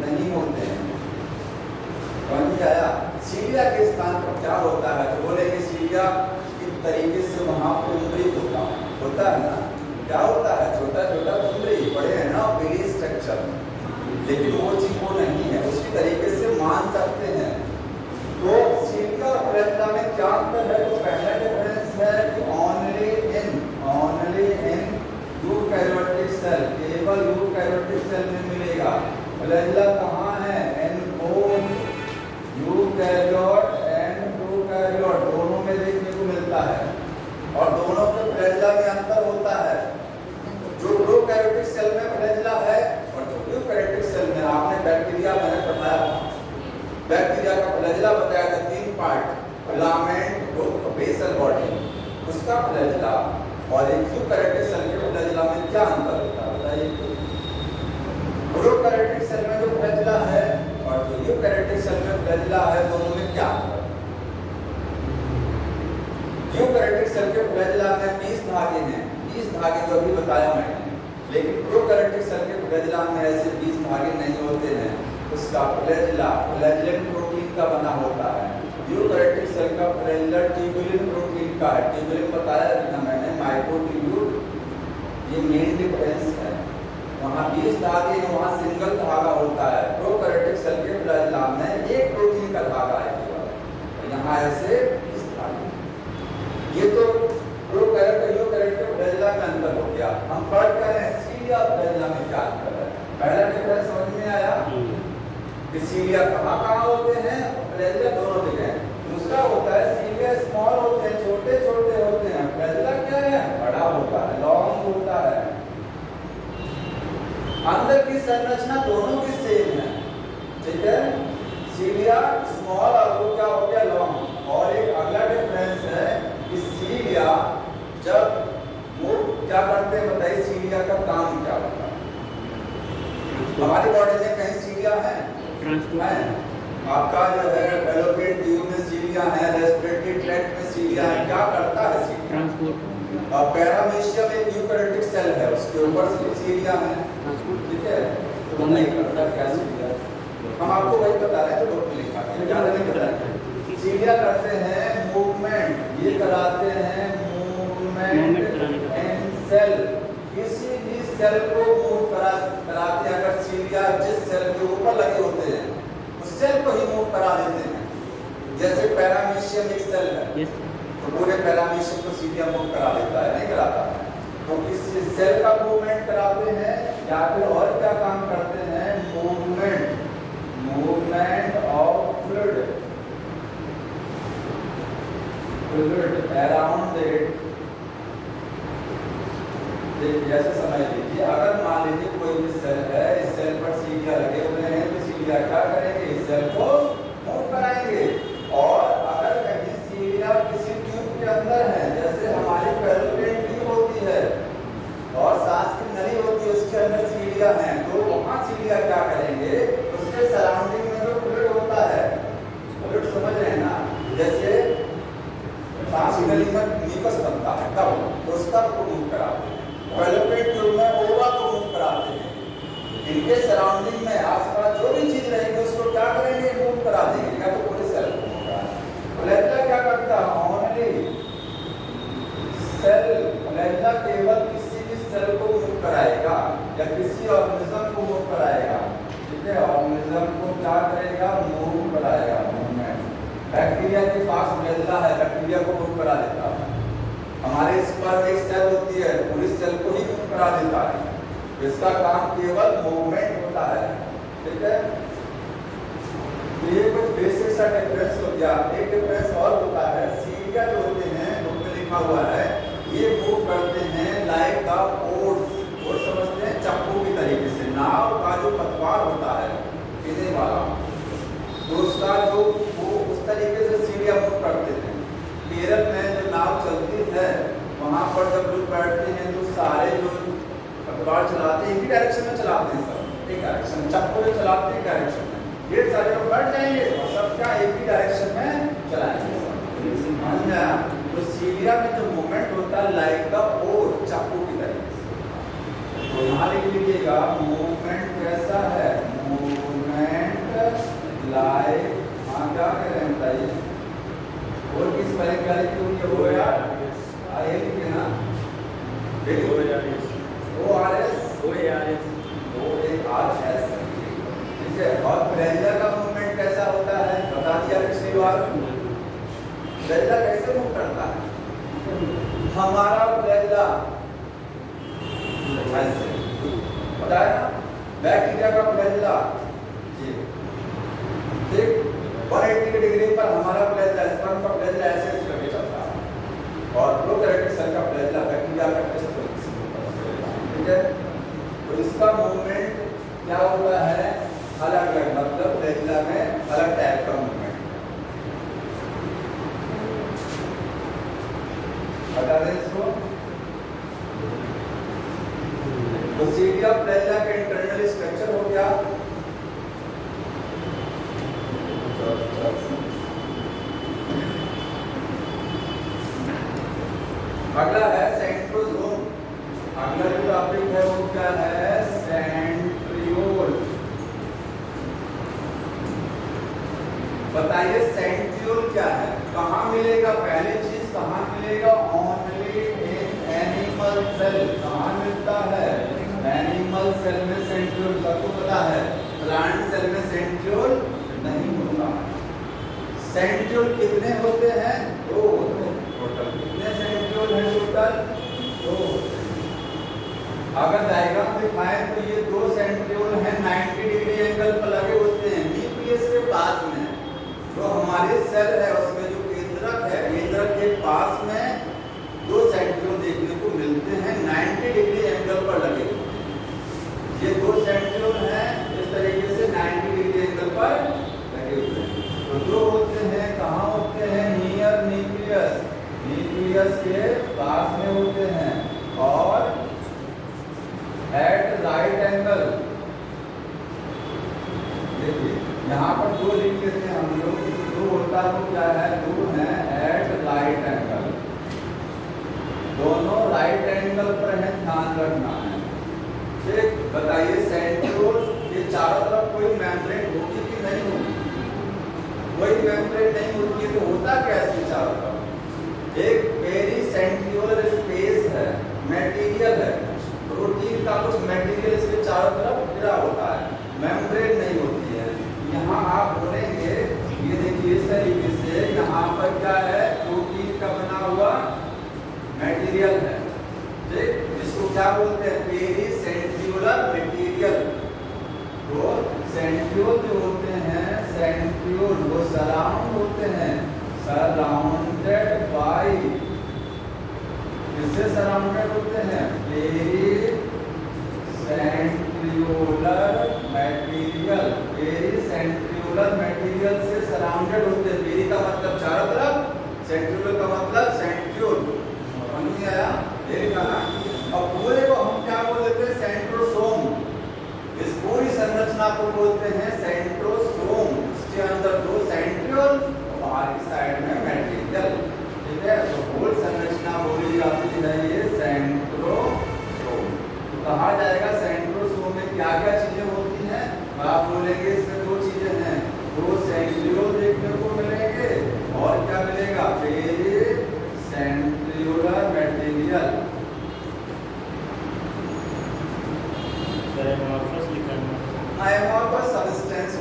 नहीं होते हैं। समझ आया? सीलिया के स्थान पर क्या होता है, तो बोलेंगे सीलिया की तरीके से वहां कुंडली होता है ना, क्या होता है, छोटा छोटा कुंडली, बड़े है ना बेली स्ट्रक्चर, लेकिन वो चीज वो नहीं है, उसी तरीके से मान सकते हैं। तो सीलिया और फ्लैजिला में क्या अंतर है, तो पहला डिफरेंस है कि ओनली इन यूकैरियोटिक सेल, केवल यूकैरियोटिक सेल में मिलेगा। फ्लैजिला कहाँ है, in both eukaryote and prokaryote दोनों में देखने को मिलता है, और दोनों के फ्लैजिला में अंतर होता है। जो प्रोकैरियोटिक सेल में फ्लैजिला है और जो यूकैरियोटिक सेल में, आपने बैक्टीरिया मैंने बताया था, बैक्टीरिया का फ्लैजिला बताया था 3 पार्ट, फिलामेंट, बेसल बॉडी, उसका फ्लैजिला, और एक यूकैरियोटिक सेल के फ्लैजिला में क्या अंतर होता है बताइए। प्रोकैरियोटिक सेल में जो फ्लैजिला है और जो यूकैरियोटिक सेल में फ्लैजिला है, दोनों में क्या अंतर है। यूकैरियोटिक सेल के फ्लैजिला में 20 धागे हैं, 20 धागे जो अभी बताया मैंने, लेकिन प्रोकैरियोटिक सेल के फ्लैजिला में ऐसे 20 धागे नहीं होते हैं। उसका फ्लैजिला फ्लैजिलन प्रोटीन का बना होता है, यूकैरियोटिक सेल का फ्लैजिला ट्यूबुलिन प्रोटीन का है। ट्यूबुलिन बताया था मैंने, माइक्रोट्यूब्यूल, ये मेन डिफरेंस है। वहाँ 20 धागे हैं, वहाँ सिंगल धागा होता है। प्रोकैरियोटिक सेल के फ्लैजिला में एक प्रोटीन का धागा है केवल, यहाँ ऐसे 20 धागे। ये तो प्रोकैरियोट और यूकैरियोट के फ्लैजिला में अंतर हो गया। हम पढ़ कर रहे हैं सीलिया और फ्लैजिला में क्या अंतर है। पहला डिफरेंस समझ में आया कि सीलिया कहाँ होते हैं, फ्लैजिला दोनों जगह। दूसरा होता है सीलिया स्मॉल होते हैं, छोटे छोटे होते हैं, फ्लैजिला क्या है, बड़ा होता है, लॉन्ग होता है। अंदर की संरचना दोनों की सेम है, ठीक है, सीलिया स्मॉल और वो क्या हो गया, लॉन्ग। और एक अगला डिफरेंस है कि सीलिया जब वो क्या करते हैं बताइए, सीलिया का काम क्या होता है। हमारी बॉडी में कहीं सीलिया है, आपका जो है फैलोपियन ट्यूब में सीलिया है, रेस्पिरेटरी ट्रैक्ट में सीलिया है, क्या करता है सीलिया। और पैरामीशियम एक यूकैरियोटिक सेल है, उसके ऊपर सीलिया है, ठीक है, तो नहीं करता क्या सीलिया, हम आपको वही बता रहे हैं जो बुक में लिखा है, ज्यादा नहीं बता रहे। सीलिया करते हैं मूवमेंट, ये कराते हैं मूवमेंट इन सेल, किसी भी सेल को मूव कराते हैं। अगर सीलिया जिस सेल के ऊपर लगे होते हैं उस सेल को ही मूव करा देते हैं। जैसे पैरामीशियम एक सेल है, तो पूरे पैरामीशियम को सीलिया मूव करा देता है, नहीं कराता। तो किसी सेल का मूवमेंट कराते हैं, या फिर और क्या काम करते हैं, movement of fluid around it. जैसे समझ लीजिए, अगर मान लीजिए कोई भी सेल है, इस सेल पर सीलिया लगे हुए हैं, तो सीलिया क्या करेंगे, इस सेल को मूव कराएंगे। और अगर कहीं सीलिया किसी ट्यूब के अंदर है, जैसे हमारी फैलोपियन ट्यूब होती है और सांस की नली होती है, उसके अंदर सीलिया है, तो वहाँ सीलिया क्या करेंगे, उसके सराउंडिंग में जो फ्लूइड होता है, फ्लूइड समझ रहे हैं ना, जैसे सांस की नली में म्यूकस बनता है, तब उसका मूव कराते हैं। फैलोपियन ट्यूब में ओवा को मूव कराते हैं। इनके सराउंडिंग में आसपास जो भी चीज रहेगी उसको क्या करेंगे, मूव करा देंगे, या तो पूरे सेल को मूव करा देंगे। फ्लैजिला क्या करता है, ओनली सेल, फ्लैजिला केवल किसी भी सेल को मूव कराएगा या किसी ऑर्गेनिज्म को मूव कराएगा, ठीक है, ऑर्गेनिज्म को क्या करेगा, मूव कराएगा, मूवमेंट। बैक्टीरिया के पास फ्लैजेला है, बैक्टीरिया को मूव करा देता है। हमारे इस पर एक सेल होती है, पूरी सेल को ही मूव करा देता है। इसका काम केवल मूवमेंट होता है, ठीक है। तो ये कुछ बेसिक सा डिफरेंस हो गया। एक डिफरेंस और होता है, सीलिया जो होते हैं, बुक में लिखा हुआ है, ये मूव करते हैं लाइक द ओट्स, और समझते हैं चाकू की तरीके से। नाव का जो पतवार होता है पीने वाला, तो उसका जो वो उस तरीके से सीढ़ियाँ मूव करते हैं। केरल में जो नाव चलती है, वहाँ पर जब लोग बैठते हैं तो सारे जो पतवार चलाते हैं एक ही डायरेक्शन में चलाते हैं, सब एक डायरेक्शन, चक्कू में चलाते हैं डायरेक्शन में। ये सारे लोग बैठ जाएंगे और सब क्या एक ही डायरेक्शन में चलाएंगे, समझ में आया। तो सीढ़िया में जो मूवमेंट होता है लाइक द ओर, चाकू की तरीके से। तो यहाँ लिख लीजिएगा मूवमेंट कैसा है, मूवमेंट लाइक, हाँ क्या कह रहे हैं बताइए, और किस पहले क्या लिखे हुए हो यार, आइए लिखे ना, ORS, ठीक है। और फ्लैजेला का मूवमेंट कैसा होता है, बता दिया पिछली बार। फ्लैजेला कैसे मूव करता है, हमारा फ्लैजेला ऐसे बताया ना, बैक्टीरिया का फ्लैजेला ये ठीक 180 डिग्री पर हमारा फ्लैजेला, स्पर्म का फ्लैजेला ऐसे करके चलता है, और प्रोकैरियोटिक सेल का फ्लैजेला बैक्टीरिया का इस तरीके से, ठीक है। तो इसका मूवमेंट क्या होता है, अलग अलग, मतलब फ्लैजेला में अलग टाइप का मूवमेंट बता दें इसको। तो सीढ़िया फ्लैजेला का इंटरनल स्ट्रक्चर हो गया। अगला है सेंट्रोसोम। अगला जो टॉपिक है वो क्या है, सेंट्रियोल। बताइए सेंट्रियोल क्या है, कहाँ मिलेगा, पहली चीज कहाँ मिलेगा, ओनली इन एनिमल सेल। कहाँ मिलता है, एनिमल सेल में सेंट्रियोल, सबको पता है। प्लांट सेल में सेंट्रियोल नहीं होता। सेंट्रियोल कितने होते हैं, दो होते हैं टोटल। कितने सेंट्रियोल हैं टोटल, दो। अगर डायग्राम दिखाएं तो ये दो सेंट्रियोल हैं, 90 डिग्री एंगल पर लगे होते हैं न्यूक्लियस के पास में। जो हमारे सेल है उसमें जो केंद्रक है, केंद्रक के पास में दो सेंट्रियोल देखने को मिलते हैं, 90 डिग्री एंगल पर लगे होते हैं। ये दो सेंट्रियोल हैं, इस तरीके से 90 डिग्री एंगल पर लगे हुए हैं। तो जो होते हैं कहाँ होते हैं, नियर न्यूक्लियस, न्यूक्लियस के पास में होते हैं, और एट राइट एंगल। देखिए यहाँ पर दो लिख लेते हैं हम लोग, दो होता है वो क्या है, दो है एट राइट एंगल, दोनों राइट एंगल पर है, ध्यान रखना है, ठीक। बताइए सेंट्रियोल के चारों तरफ कोई मेम्ब्रेन होगी कि नहीं होगी, कोई मेम्ब्रेन नहीं होती है, तो होता क्या है इसके चारों तरफ, एक वेरी सेंट्रियोलर स्पेस है, मटेरियल है, प्रोटीन का कुछ मटेरियल इसके चारों तरफ घिरा होता है, मेम्ब्रेन नहीं होती है। यहाँ आप बोलेंगे, ये देखिए इस तरीके से, यहाँ पर क्या है, प्रोटीन का बना हुआ मटेरियल है, ठीक। इसको क्या बोलते हैं, वेरी सेंट्रियोलर मटेरियल। तो सेंट्रियोल जो होते हैं, सेंट्रियोल वो सराउंड होते हैं, सराउंडेड बाय, किससे सराउंडेड होते हैं, very centriolar material, very centriolar material से सराउंडेड होते हैं। वेरी का मतलब चारों तरफ, सेंट्रियोलर का मतलब सेंट्रियोल, समझ में आया, वेरी का ना। और पूरे को हम क्या बोलते हैं, सेंट्रोसोम। इस पूरी संरचना को बोलते हैं सेंट्रोसोम। इसके अंदर दो सेंट्रियोल और बाहर की साइड में मटेरियल, ठीक है। तो होल संरचना बोली जाती है ये सेंट्रोसोम। तो कहा जाएगा सेंट्रोसोम में क्या क्या चीजें होती हैं, आप बोलेंगे इसमें दो चीजें हैं, दो सेंट्रियोल देखने को मिलेंगे और क्या मिलेगा, very centriolar material. Amorphous substance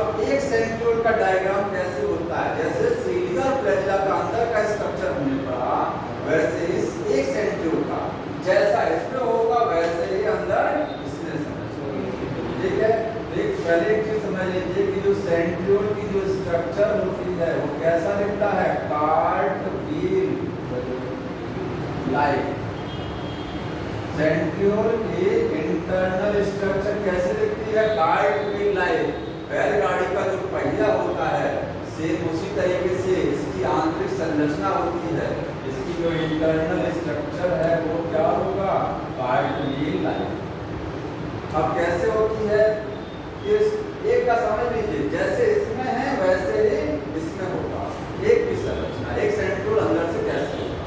अब एक सेंट्रियोल का डायग्राम कैसे होता है, जैसे सीलिया और फ्लैजिला का अंदर का स्ट्रक्चर हमने पढ़ा, वैसे इस एक सेंट्रियोल का जैसा इसमें होगा वैसे ही अंदर इसमें समझ। ठीक है, एक पहले एक चीज समझ लीजिए कि जो सेंट्रियोल की जो स्ट्रक्चर होती है वो कैसा दिखता है, कार्टवील लाइक। सेंट्रियोल की इंटरनल स्ट्रक्चर कैसे दिखती है, कार्टवील लाइक। बैलगाड़ी का जो पहिया होता है सेम उसी तरीके से इसकी आंतरिक संरचना होती है, इसकी जो इंटरनल स्ट्रक्चर है वो क्या होगा, कार्टवील लाइक। अब कैसे होती है, इस एक का समझ लीजिए, जैसे इसमें है वैसे ही इसमें होगा एक की संरचना, एक सेंट्रियोल अंदर से कैसे होगा।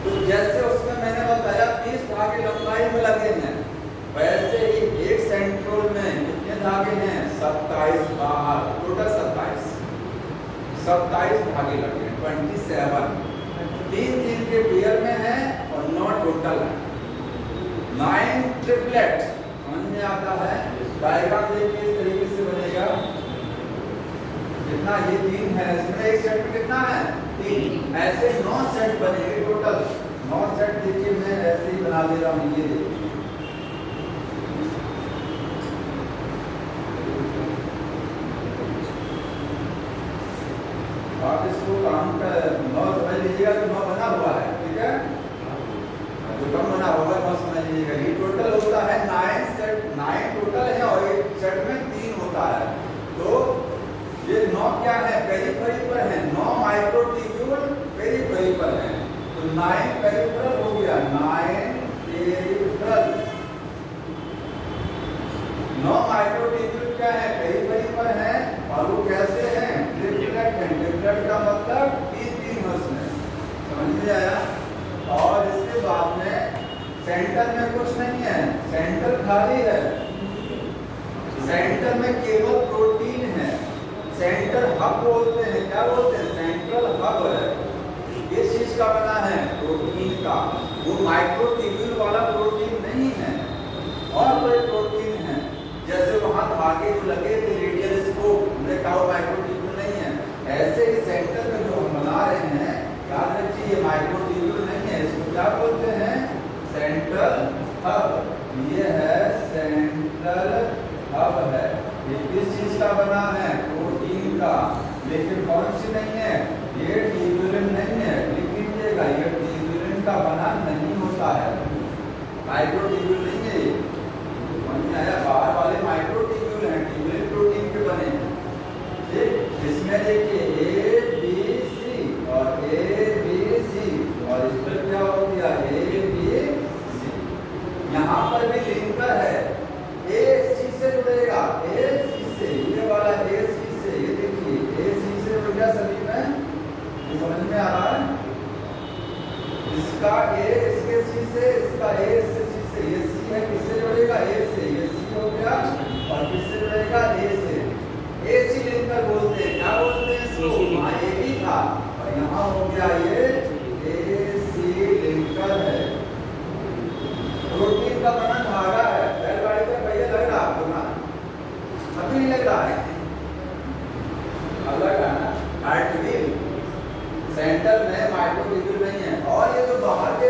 तो जैसे उसमें मैंने बताया 30 धागे लंबाई में लगे हैं, वैसे ही एक सेंट्रियोल में कितने धागे हैं, 27 बाहर, टोटल 27 धागे लगे हैं, 27 तीन के पेयर में है और 9 टोटल है, 9 ट्रिपलेट। समझ में आता है, डायग्राम देखिए इस तरीके से बनेगा, जितना ये 3 है इसमें एक सेट में कितना है 3, ऐसे 9 सेट बनेंगे टोटल। 9 सेट देखिए मैं ऐसे ही बना दे रहा हूँ, ये देखिए आप इसको काम का 9 समझ लीजिएगा कि 9 बना हुआ है, ठीक है, जो कम बना होगा 9 समझ लीजिएगा। ये टोटल होता है 9 सेट, 9 टोटल है और एक सेट में 3 होता है। तो ये 9 क्या है, पेरिफेरी पर है, 9 माइक्रोट्यूब्यूल पेरिफेरी पर है, तो 9 पेरिफेरल हो गया, 9 पेरिफेरल। 9 माइक्रोट्यूब्यूल क्या है, पेरिफेरी पर है और वो कैसे हैं, ट्रिपलेट है। ट्रिपलेट का मतलब 3 है उसमें, समझ में आया। और इसके बाद में सेंटर में कुछ नहीं है, सेंटर खाली है, सेंटर में केवल प्रोटीन है, सेंटर हब बोलते हैं, क्या बोलते हैं, सेंट्रल हब है, किस चीज का बना है, प्रोटीन का। वो माइक्रोट्यूब्यूल वाला प्रोटीन नहीं है और कोई प्रोटीन है, जैसे वहां धागे जो लगे थे रेडियल स्कोप, हमने कहा माइक्रोट्यूब्यूल नहीं है, ऐसे ही सेंटर में जो हम बना रहे हैं, याद रखिए ये माइक्रोट्यूब्यूल नहीं है, इसको क्या बोलते हैं, सेंट्रल हब। ये है सेंट्रल हब है, ये किस चीज का बना है, प्रोटीन का, लेकिन कौन सी नहीं है, ये ट्यूबुलिन नहीं है, लिख लीजिएगा ये ट्यूबुलिन का बना नहीं होता है, माइक्रोट्यूब्यूल नहीं है। आया बाहर वाले माइक्रोट्यूब्यूल हैं, ट्यूबुलिन प्रोटीन के बने हैं, ठीक। इसमें देखिए ए बी सी और ए बी सी और इस पर क्या हो गया, ए बी सी। यहाँ पर भी लिंकर है, ए सी से जुड़ेगा, ए सी से, ये वाला ए सी से, ये देखिए ए सी से जुड़ गया सभी में, ये समझ में आ रहा है। इसका ए इसके सी से, इसका ए से सी से, ये सी है, किससे जुड़ेगा, ए से, ये सी हो गया और किससे जुड़ेगा, ए से। ए सी लिंकर बोलते हैं, क्या बोलते हैं इसको, वहाँ ए भी था और यहाँ हो गया ये ए सी लिंकर है। प्रोटीन का बना धागा है, बैलगाड़ी का पहिया लग रहा आपको ना, अभी नहीं लग रहा है, अब लग रहा है ना, कार्टवील। सेंटर में माइक्रोट्यूब्यूल नहीं है, और ये जो बाहर के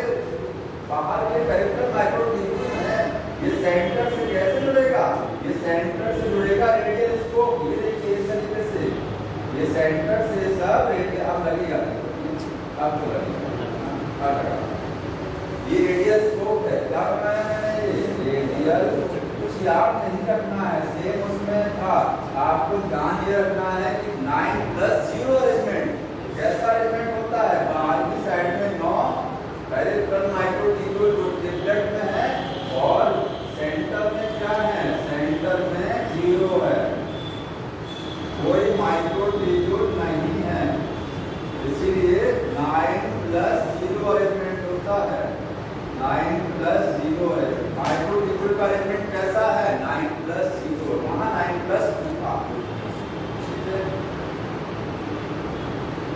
पेरिफेरल माइक्रोट्यूब्यूल है, ये सेंटर से कैसे जुड़ेगा, ये सेंटर से जुड़ेगा रेडियल स्कोप, ये देखिए इस तरीके से, ये सेंटर से सब रेडियल, अब लगेगा, अब तो लगेगा, अब लगा, ये रेडियल स्कोप है, क्या बनाया मैंने, ये रेडियल, कुछ याद नहीं रखना है, सेम उसमें था, आपको ध्यान ये रखना है कि 9+0 अरेंजमेंट, कैसा अरेंजमेंट होता है, बाहर की साइड में 9 पेरिफेरल माइक्रोट्यूब्यूल जो ट्रिपलेट में है और सेंटर में क्या है, सेंटर में 0 है, कोई माइक्रोट्यूब्यूल नहीं है, इसीलिए 9+0 अरेंजमेंट होता है, 9+0 है। माइक्रोट्यूब्यूल का अरेंजमेंट कैसा है, 9+0, वहाँ 9+2 था, ठीक है।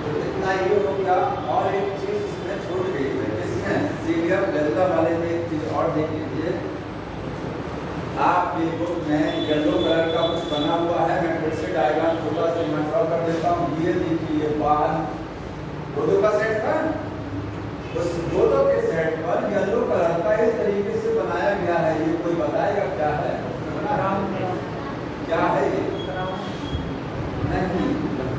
तो इतना ये हो गया, और एक चीज इसमें छूट गई है, इसमें सीलिया फ्लैजिला वाले में एक चीज और देख लीजिए, आपकी बुक में येलो कलर का कुछ बना हुआ है, मैं फिर से डायग्राम थोड़ा सा मैं ड्रॉ कर देता हूँ। ये देखिए बाल दो का सेट था, उस दो के सेट पर येलो कलर का इस तरीके से बनाया गया है। ये कोई बताएगा क्या है? क्या है ये? नहीं,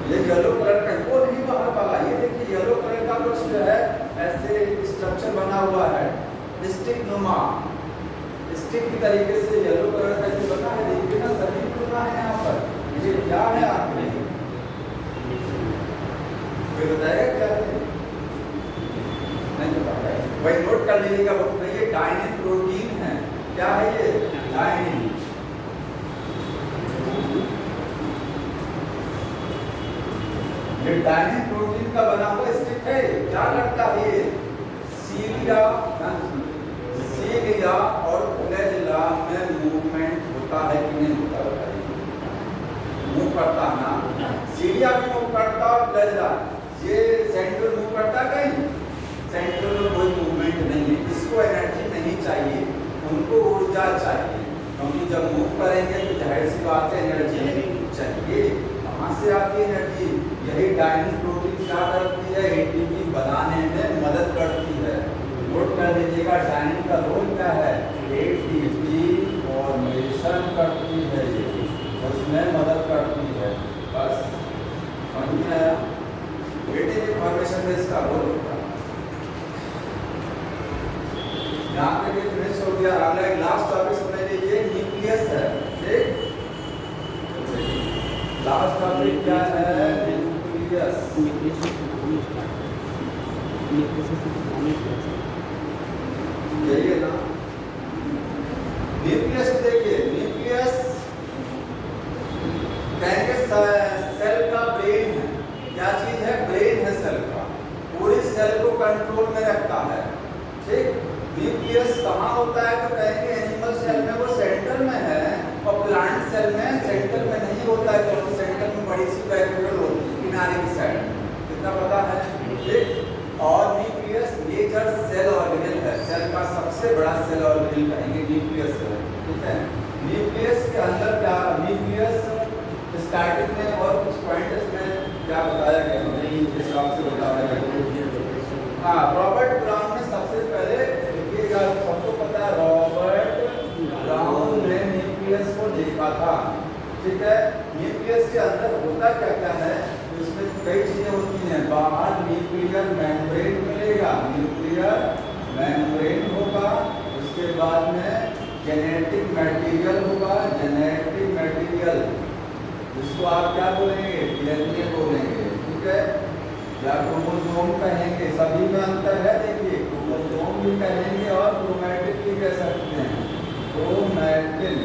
ये येलो कलर का वो नहीं बाहर वाला। ये देखिए येलो कलर का कुछ जो है ऐसे स्ट्रक्चर बना हुआ है, स्टिक नुमा, स्टिक की तरीके से येलो कलर का जो बना है। देखिए ना सभी बना है यहाँ पर। ये क्या है आपने कोई बताएगा क्या है? नहीं बता रहा है, वही नोट कर लीजिएगा बुक में। ये डाइनिन प्रोटीन है। क्या है ये? डाइनिन। ये डाइनिन प्रोटीन का बना हुआ स्टिक है। क्या लगता है ये? सीलिया और फ्लैजिला में मूवमेंट होता है कि नहीं होता? बताइए। मूव करता है ना, सीलिया भी मूव करता और फ्लैजिला। ये सेंट्रल मूव करता कहीं? सेंट्रल में कोई मूवमेंट नहीं है। इसको एनर्जी नहीं चाहिए, उनको ऊर्जा चाहिए, क्योंकि जब मूव करेंगे तो जाहिर सी बात है एनर्जी चाहिए। कहाँ से आती है एनर्जी? यही डाइनिन प्रोटीन क्या करती है? एटीपी बनाने में मदद करती है। नोट कर लीजिएगा डाइनिन का रोल क्या है? एटीपी फॉर्मेशन करती है, ये उसमें मदद करती है। बस समझ में आया? एटीपी फॉर्मेशन में इसका रोल होता है। यहाँ पे भी फिनिश हो गया। अगला एक लास्ट टॉपिक समझ लीजिए, न्यूक्लियस है। ठीक, लास्ट टॉपिक क्या है? न्यूक्लियस। यही है ना न्यूक्लियस। देखिए न्यूक्लियस कहेंगे सेल का ब्रेन है। क्या चीज है? ब्रेन है सेल का, पूरी सेल को कंट्रोल में रखता है। ठीक, न्यूक्लियस कहाँ होता है? तो कहेंगे एनिमल सेल में वो सेंटर में है, और प्लांट सेल में सेंटर में नहीं होता है, क्योंकि सेंटर में बड़ी सी वैक्यूल होती है किनारे की साइड। कितना पता है? ठीक, और न्यूक्लियस मेजर सेल ऑर्गेनेल है। सेल का सबसे बड़ा सेल ऑर्गेनेल कहेंगे न्यूक्लियस है। ठीक है, न्यूक्लियस के अंदर क्या? न्यूक्लियस स्टार्टिंग में और कुछ पॉइंट्स में क्या बताया गया है इस हिसाब से बताया गया। हाँ, रॉबर्ट ब्राउन ने सबसे पहले, देखिएगा सबको पता है, रॉबर्ट ब्राउन ने न्यूक्लियस को देखा था। ठीक है, न्यूक्लियस के अंदर होता क्या क्या है? इसमें कई चीजें होती हैं। बाहर न्यूक्लियर मेम्ब्रेन मिलेगा, न्यूक्लियर मेम्ब्रेन होगा। उसके बाद में जेनेटिक मटेरियल होगा, जेनेटिक मटेरियल जिसको आप क्या बोलेंगे? डीएनए बोलेंगे। ठीक है, या क्रोमोसोम कहेंगे, सभी में अंतर है। देखिए क्रोमोसोम भी कहेंगे और क्रोमैटिन भी कह सकते हैं। क्रोमैटिन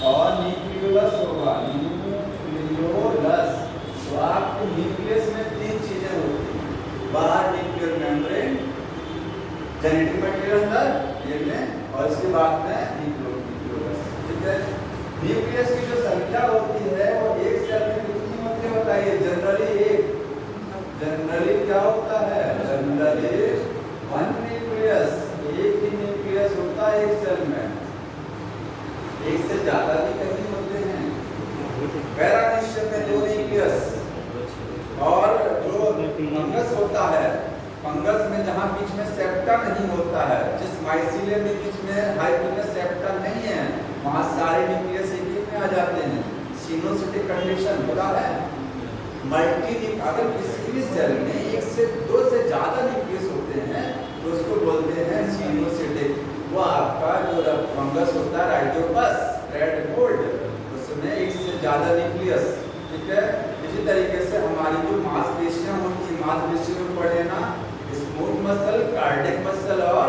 और न्यूक्लियोलस होगा, न्यूक्लियोलस। तो आपके न्यूक्लियस में तीन चीजें होती हैं, बाहर न्यूक्लियर मेम्ब्रेन, जेनेटिक मटेरियल अंदर ये में, और इसके बाद में न्यूक्लियोलस। ठीक है, न्यूक्लियस की जो संख्या होती है वो एक सेल में कितनी होती है बताइए? जनरली एक। जनरली क्या होता है? जनरली वन न्यूक्लियस, एक ही न्यूक्लियस होता है एक सेल में। एक से ज्यादा भी कहीं होते हैं। पैरानिशियम में दो न्यूक्लियस। और जो फंगस होता है, फंगस में जहाँ बीच में सेप्टा नहीं होता है, जिस माइसीलियम में बीच में हाइपोथैलेमस सेप्टा नहीं है, वहाँ सारे न्यूक्लियस एक ही में आ जाते हैं। सिनोसिटिक कंडीशन होता है। मल्टी, अगर किसी भी सेल में एक से दो से ज्यादा न्यूक्लियस होते हैं तो उसको बोलते हैं सिनोसिटिक। वो आपका जो फंगस होता है राइजोपस, रेड मोल्ड, उसमें एक से ज्यादा न्यूक्लियस। ठीक है, इसी तरीके से हमारी जो मांसपेशियां होती है, मांसपेशियों में पढ़े ना, स्मूथ मसल, कार्डियक मसल और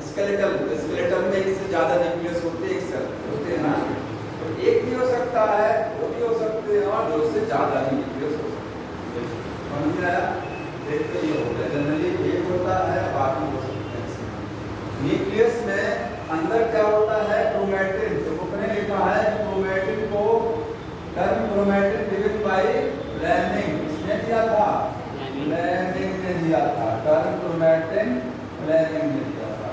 स्केलेटल। स्केलेटल में एक से ज्यादा न्यूक्लियस होते हैं एक सेल होते हैं ना। तो एक भी हो सकता है, दो भी हो सकते हैं, और दो से ज्यादा भी न्यूक्लियस हो सकते हैं। समझ में आया? देखते ही होता है, जनरली एक होता है, बाकी हो सकते हैं। न्यूक्लियस में अंदर क्या होता है? क्रोमैटिन। तो बुक ने लिखा है क्रोमैटिन को term chromatin given by Flemming. किसने दिया था? फ्लेमिंग ने दिया था। टर्म क्रोमैटिन फ्लेमिंग ने दिया था।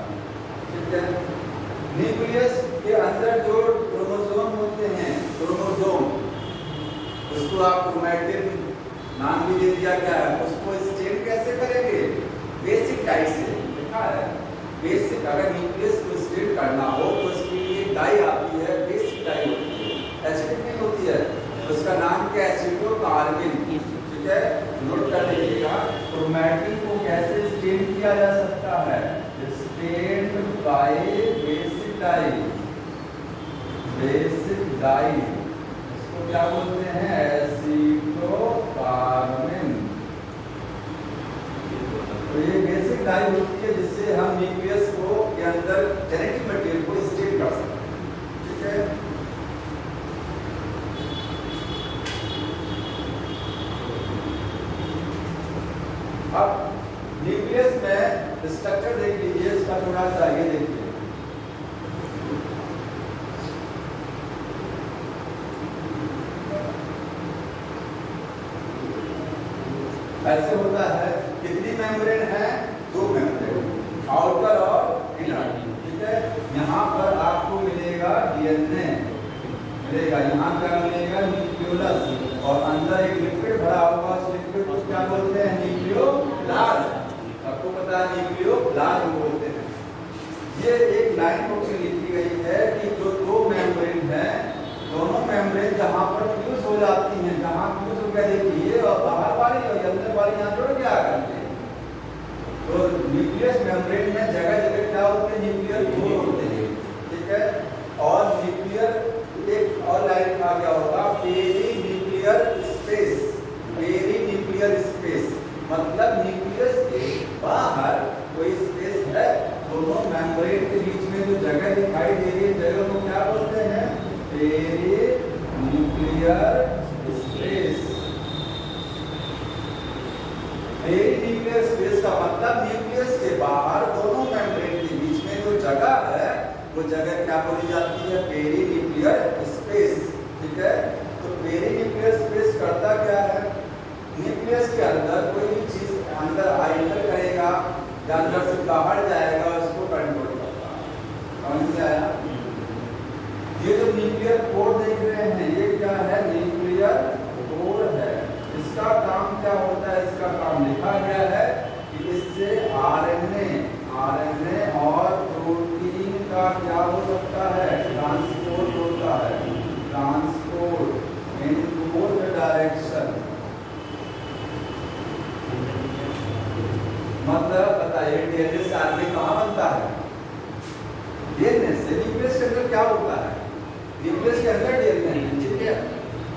ठीक है, न्यूक्लियस के अंदर जो जिसको आप क्रोमैटिन नाम भी दे दिया गया है, उसको स्टेन कैसे करेंगे? बेसिक डाई से। लिखा है बेसिक, अगर न्यूक्लियस को स्टेन करना हो तो उसके लिए डाई आती है, बेसिक डाई होती है, एसिडिक नहीं होती है। उसका नाम क्या है? एसिडोकार्बन। ठीक है, नोट कर लीजिएगा। क्रोमैटिन को कैसे स्टेन किया जा सकता है? Stained by basic dye. Basic dye इसको क्या बोलते हैं? एसिडोकार्बन। तो ये बेसिक डाई होती है जिससे हम न्यूक्लियस को के अंदर जेनेटिक मटेरियल को स्टेन कर सकते हैं। ठीक है, अब न्यूक्लियस में स्ट्रक्चर देख लीजिए, इसका थोड़ा सा आगे देखिए। ऐसे होता है, कितनी मेम्ब्रेन है? 2 मेम्ब्रेन, आउटर और इनर। ठीक है, यहाँ पर आपको मिलेगा डीएनए मिलेगा, यहाँ क्या मिलेगा? न्यूक्लियोलस, और अंदर एक लिक्विड भरा होगा, उस लिक्विड को क्या बोलते हैं? न्यूक्लियोप्लाज्म। आपको पता है न्यूक्लियोप्लाज्म बोलते हैं। ये एक लाइन बुक में लिखी गई है कि जो 2 मेम्ब्रेन है, दोनों मेम्ब्रेन जहाँ पर फ्यूज हो जाती हैं, जहाँ फ्यूज हो गया देखिए, और बाहर वाली और अंदर वाली यहाँ जुड़ गया करते हैं। तो न्यूक्लियस मेम्ब्रेन में जगह जगह क्या होते हैं? न्यूक्लियर कोर होते हैं। ठीक है, और न्यूक्लियर एक और लाइन आ गया होगा, perinuclear space. Perinuclear space मतलब न्यूक्लियस के बाहर कोई स्पेस है, दोनों मेम्ब्रेन के बीच में जो जगह दिखाई दे रही है, जगह को क्या बोलते हैं? Perinuclear space. Perinuclear space का मतलब न्यूक्लियस के बाहर दोनों मेम्ब्रेन के बीच में जो जगह है, वो जगह क्या बोली जाती है? Perinuclear space. ठीक है, तो पेरी न्यूक्लियर स्पेस करता क्या है? न्यूक्लियस के अंदर कोई भी चीज अंदर एंटर करेगा या अंदर से बाहर जाएगा, उसको कंट्रोल करता है। समझ में आया? ये जो न्यूक्लियर कोर देख रहे हैं, ये क्या है? न्यूक्लियर कोर है। इसका काम क्या होता है? इसका काम लिखा गया है कि इससे आरएनए और प्रोटीन का क्या हो सकता है? ट्रांसपोर्ट होता है, ट्रांसपोर्ट इन बोथ डायरेक्शन। मतलब बताइए डीएनए से आरएनए कहाँ बनता है? डीएनए से। न्यूक्लियस के अंदर क्या होता है? न्यूक्लियस के अंदर डीएनए है। ठीक है,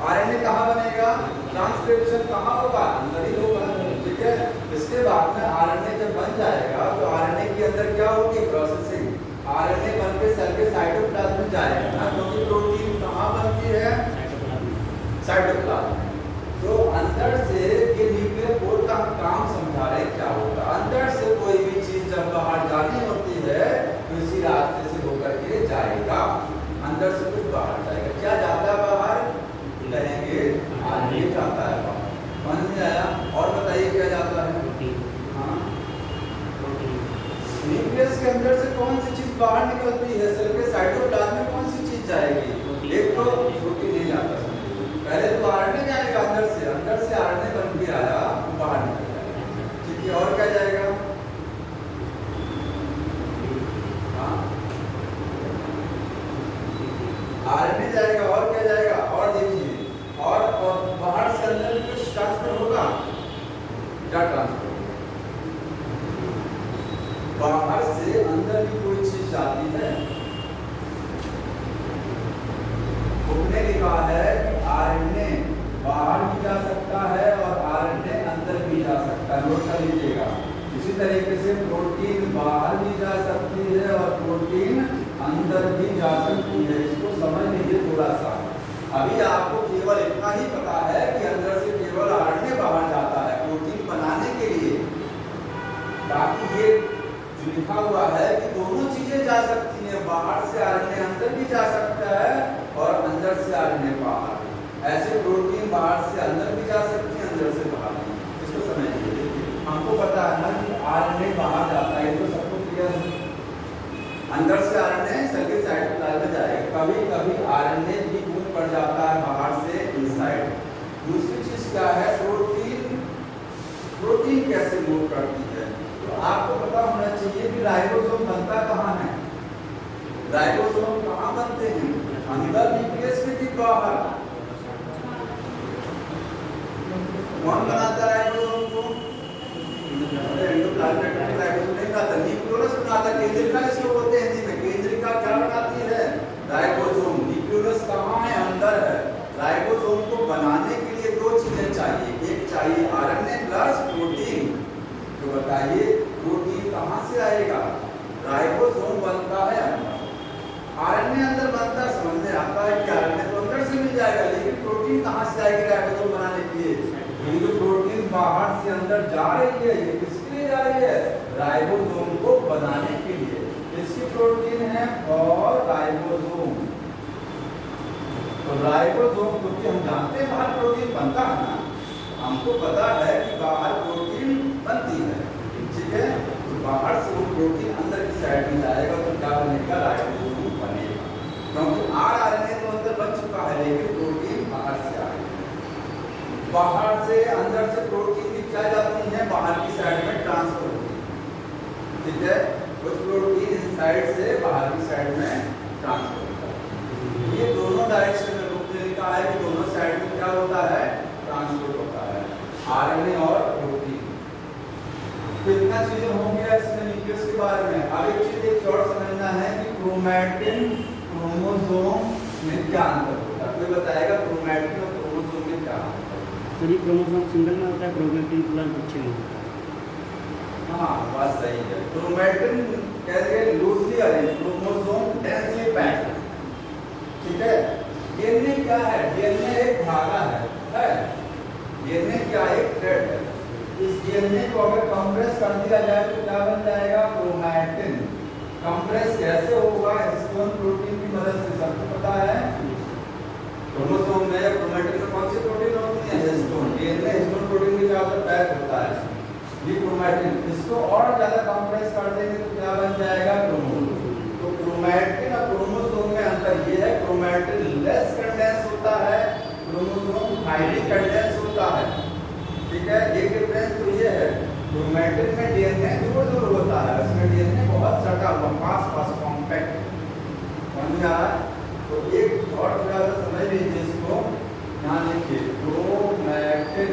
आरएनए कहाँ बनेगा? ट्रांसक्रिप्शन कहाँ होगा? अंदर ही होगा। ठीक है, इसके बाद में आरएनए जब बन जाएगा तो आरएनए के अंदर क्या होगी? प्रोसेसिंग। आरएनए बन के सेल के साइटोप्लाज्म में जाएगा ना, क्योंकि प्रोटीन कहाँ बनती है? साइटोप्लाज्म। तो अंदर से ये न्यूक्लियर कोर का काम समझा रहे क्या होगा। अंदर से कोई भी चीज जब बाहर जानी होती है तो इसी रास्ते से होकर के जाएगा, अंदर से कुछ बाहर जाएगा। क्या जाता है बाहर? कहेंगे आरएनए जाता है बाहर। समझ में आया? और बताइए क्या जाता है? हाँ, न्यूक्लियस के अंदर से कौन सी चीज बाहर निकलती है? सेल के साइटोप्लाज्म में कौन सी चीज जाएगी? एक तो प्रोटीन नहीं जाता, पहले तो आरएनए जाएगा अंदर से आरएनए बन के आया, बाहर निकल जाएगा। ठीक है, और क्या जाएगा? हाँ, आरएनए जाएगा, और क्या जाएगा? और देखिए, और बाहर से अंदर कुछ ट्रांसफर होगा? क्या ट्रांसफर? बाहर से अंदर भी कोई चीज जाती है। उसने लिखा है कि आरएनए बाहर भी जा सकता है और आरएनए अंदर भी जा सकता है। नोट कर लीजिएगा। इसी तरीके से प्रोटीन बाहर भी जा सकती है और प्रोटीन अंदर भी जा सकती है। इसको समझ लीजिए थोड़ा सा। अभी आपको केवल इतना ही पता है कि अंदर से केवल आरएनए बाहर जाता है प्रोटीन बनाने के लिए। बाकी ये जो लिखा हुआ है कि दोनों चीजें जा सकती हैं, बाहर से आरएनए अंदर भी जा सकता है और अंदर से आरएनए बाहर। ऐसे प्रोटीन बाहर से अंदर भी जा सकती है, अंदर से बाहर भी। इसको समझिए, हमको पता है ना कि आरएनए बाहर जाता है, तो सबको क्लियर है। अंदर से आरएनए सेल के साइटोप्लाज्म में जाएगा। कभी कभी आरएनए भी मूव कर जाता है बाहर से इनसाइड। मूव करती है। तो आपको पता होना चाहिए कि राइबोसोम बनता कहाँ है। राइबोसोम कहाँ बनते हैं? अंदर न्यूक्लियस के ठीक बाहर। कौन बनाता है राइबोसोम को? एंडोप्लाज्मिक राइबोसोम नहीं बनाता, न्यूक्लियोलस बनाता। केंद्रिका इसको बोलते हैं हिंदी में। केंद्रिका क्या बनाती है? राइबोसोम। न्यूक्लियोलस कहाँ है? अंदर है। राइबोसोम को बनाने के लिए दो चीजें चाहिए। एक चाहिए आरएनए प्लस प्रोटीन। तो बताइए प्रोटीन कहाँ से आएगा? राइबोसोम बनता है अंदर। आरएनए अंदर बनता है, समझ में आता है कि आरएनए तो अंदर से मिल जाएगा, लेकिन प्रोटीन कहाँ से आएगी राइबोसोम बनाने के लिए? ये जो प्रोटीन बाहर से अंदर जा रही है, ये किसके लिए जा रही है? राइबोसोम को बनाने के लिए। इसकी प्रोटीन है और राइबोसोम। तो राइबोसोम, क्योंकि हम जानते हैं बाहर प्रोटीन बनता है ना, हमको पता है कि बाहर प्रोटीन बनती है, ठीक है। तो बाहर से वो प्रोटीन अंदर की साइड में जाएगा तो क्या बनेगा? राइबोसोम बनेगा। क्योंकि आरएनए तो अंदर बन चुका है, लेकिन प्रोटीन बाहर से आएगा। बाहर से अंदर से प्रोटीन भी क्या जाती है? बाहर की साइड में ट्रांसफर होती है, ठीक है। कुछ प्रोटीन इनसाइड से बाहर की साइड में ट्रांसफर होता है। ये दोनों डायरेक्शन में रूप लिखा है कि दोनों साइड में क्या होता है? ट्रांसफर होता है, आरएनए और प्रोटीन। तो इतना चीजें हो गया इसमें न्यूक्लियस के बारे में। अब एक चीज एक और समझना है कि क्रोमैटिन क्रोमोसोम में क्या अंतर होता है। कोई बताएगा क्रोमैटिन और क्रोमोसोम में क्या अंतर? सभी क्रोमोसोम सिंगल में होता है, क्रोमैटिन पूरा गुच्छे में होता है। हाँ, बात सही है। क्रोमैटिन कहते हैं loosely arrange, chromosome densely packed, ठीक है। डीएनए क्या है? डीएनए एक धागा है। डीएनए क्या? एक थ्रेड है। इस डीएनए को अगर कंप्रेस कर दिया जाए तो क्या बन जाएगा? क्रोमैटिन। कंप्रेस कैसे होगा? हिस्टोन प्रोटीन की मदद से। सबको पता है क्रोमोसोम में क्रोमैटिन में कौन सी प्रोटीन होती है? हिस्टोन। डीएनए हिस्टोन प्रोटीन के साथ पैक होता है, ये क्रोमैटिन। इसको और ज्यादा कंप्रेस कर देंगे तो क्या बन जाएगा? क्रोमोसोम। तो क्रोमैटिन और क्रोमोसोम में अंतर ये है, क्रोमैटिन लेस कंडेंस होता है, क्रोमोसोम हाईली कंडेंस होता है, ठीक है। एक डिफरेंस तो ये है, क्रोमैटिन में डीएनए दूर दूर होता है, इसमें डीएनए बहुत सटा हुआ, पास कॉम्पैक्ट। समझ में आ रहा है? तो एक और थोड़ा सा समझ लीजिए इसको, यहाँ लिखिए क्रोमैटिन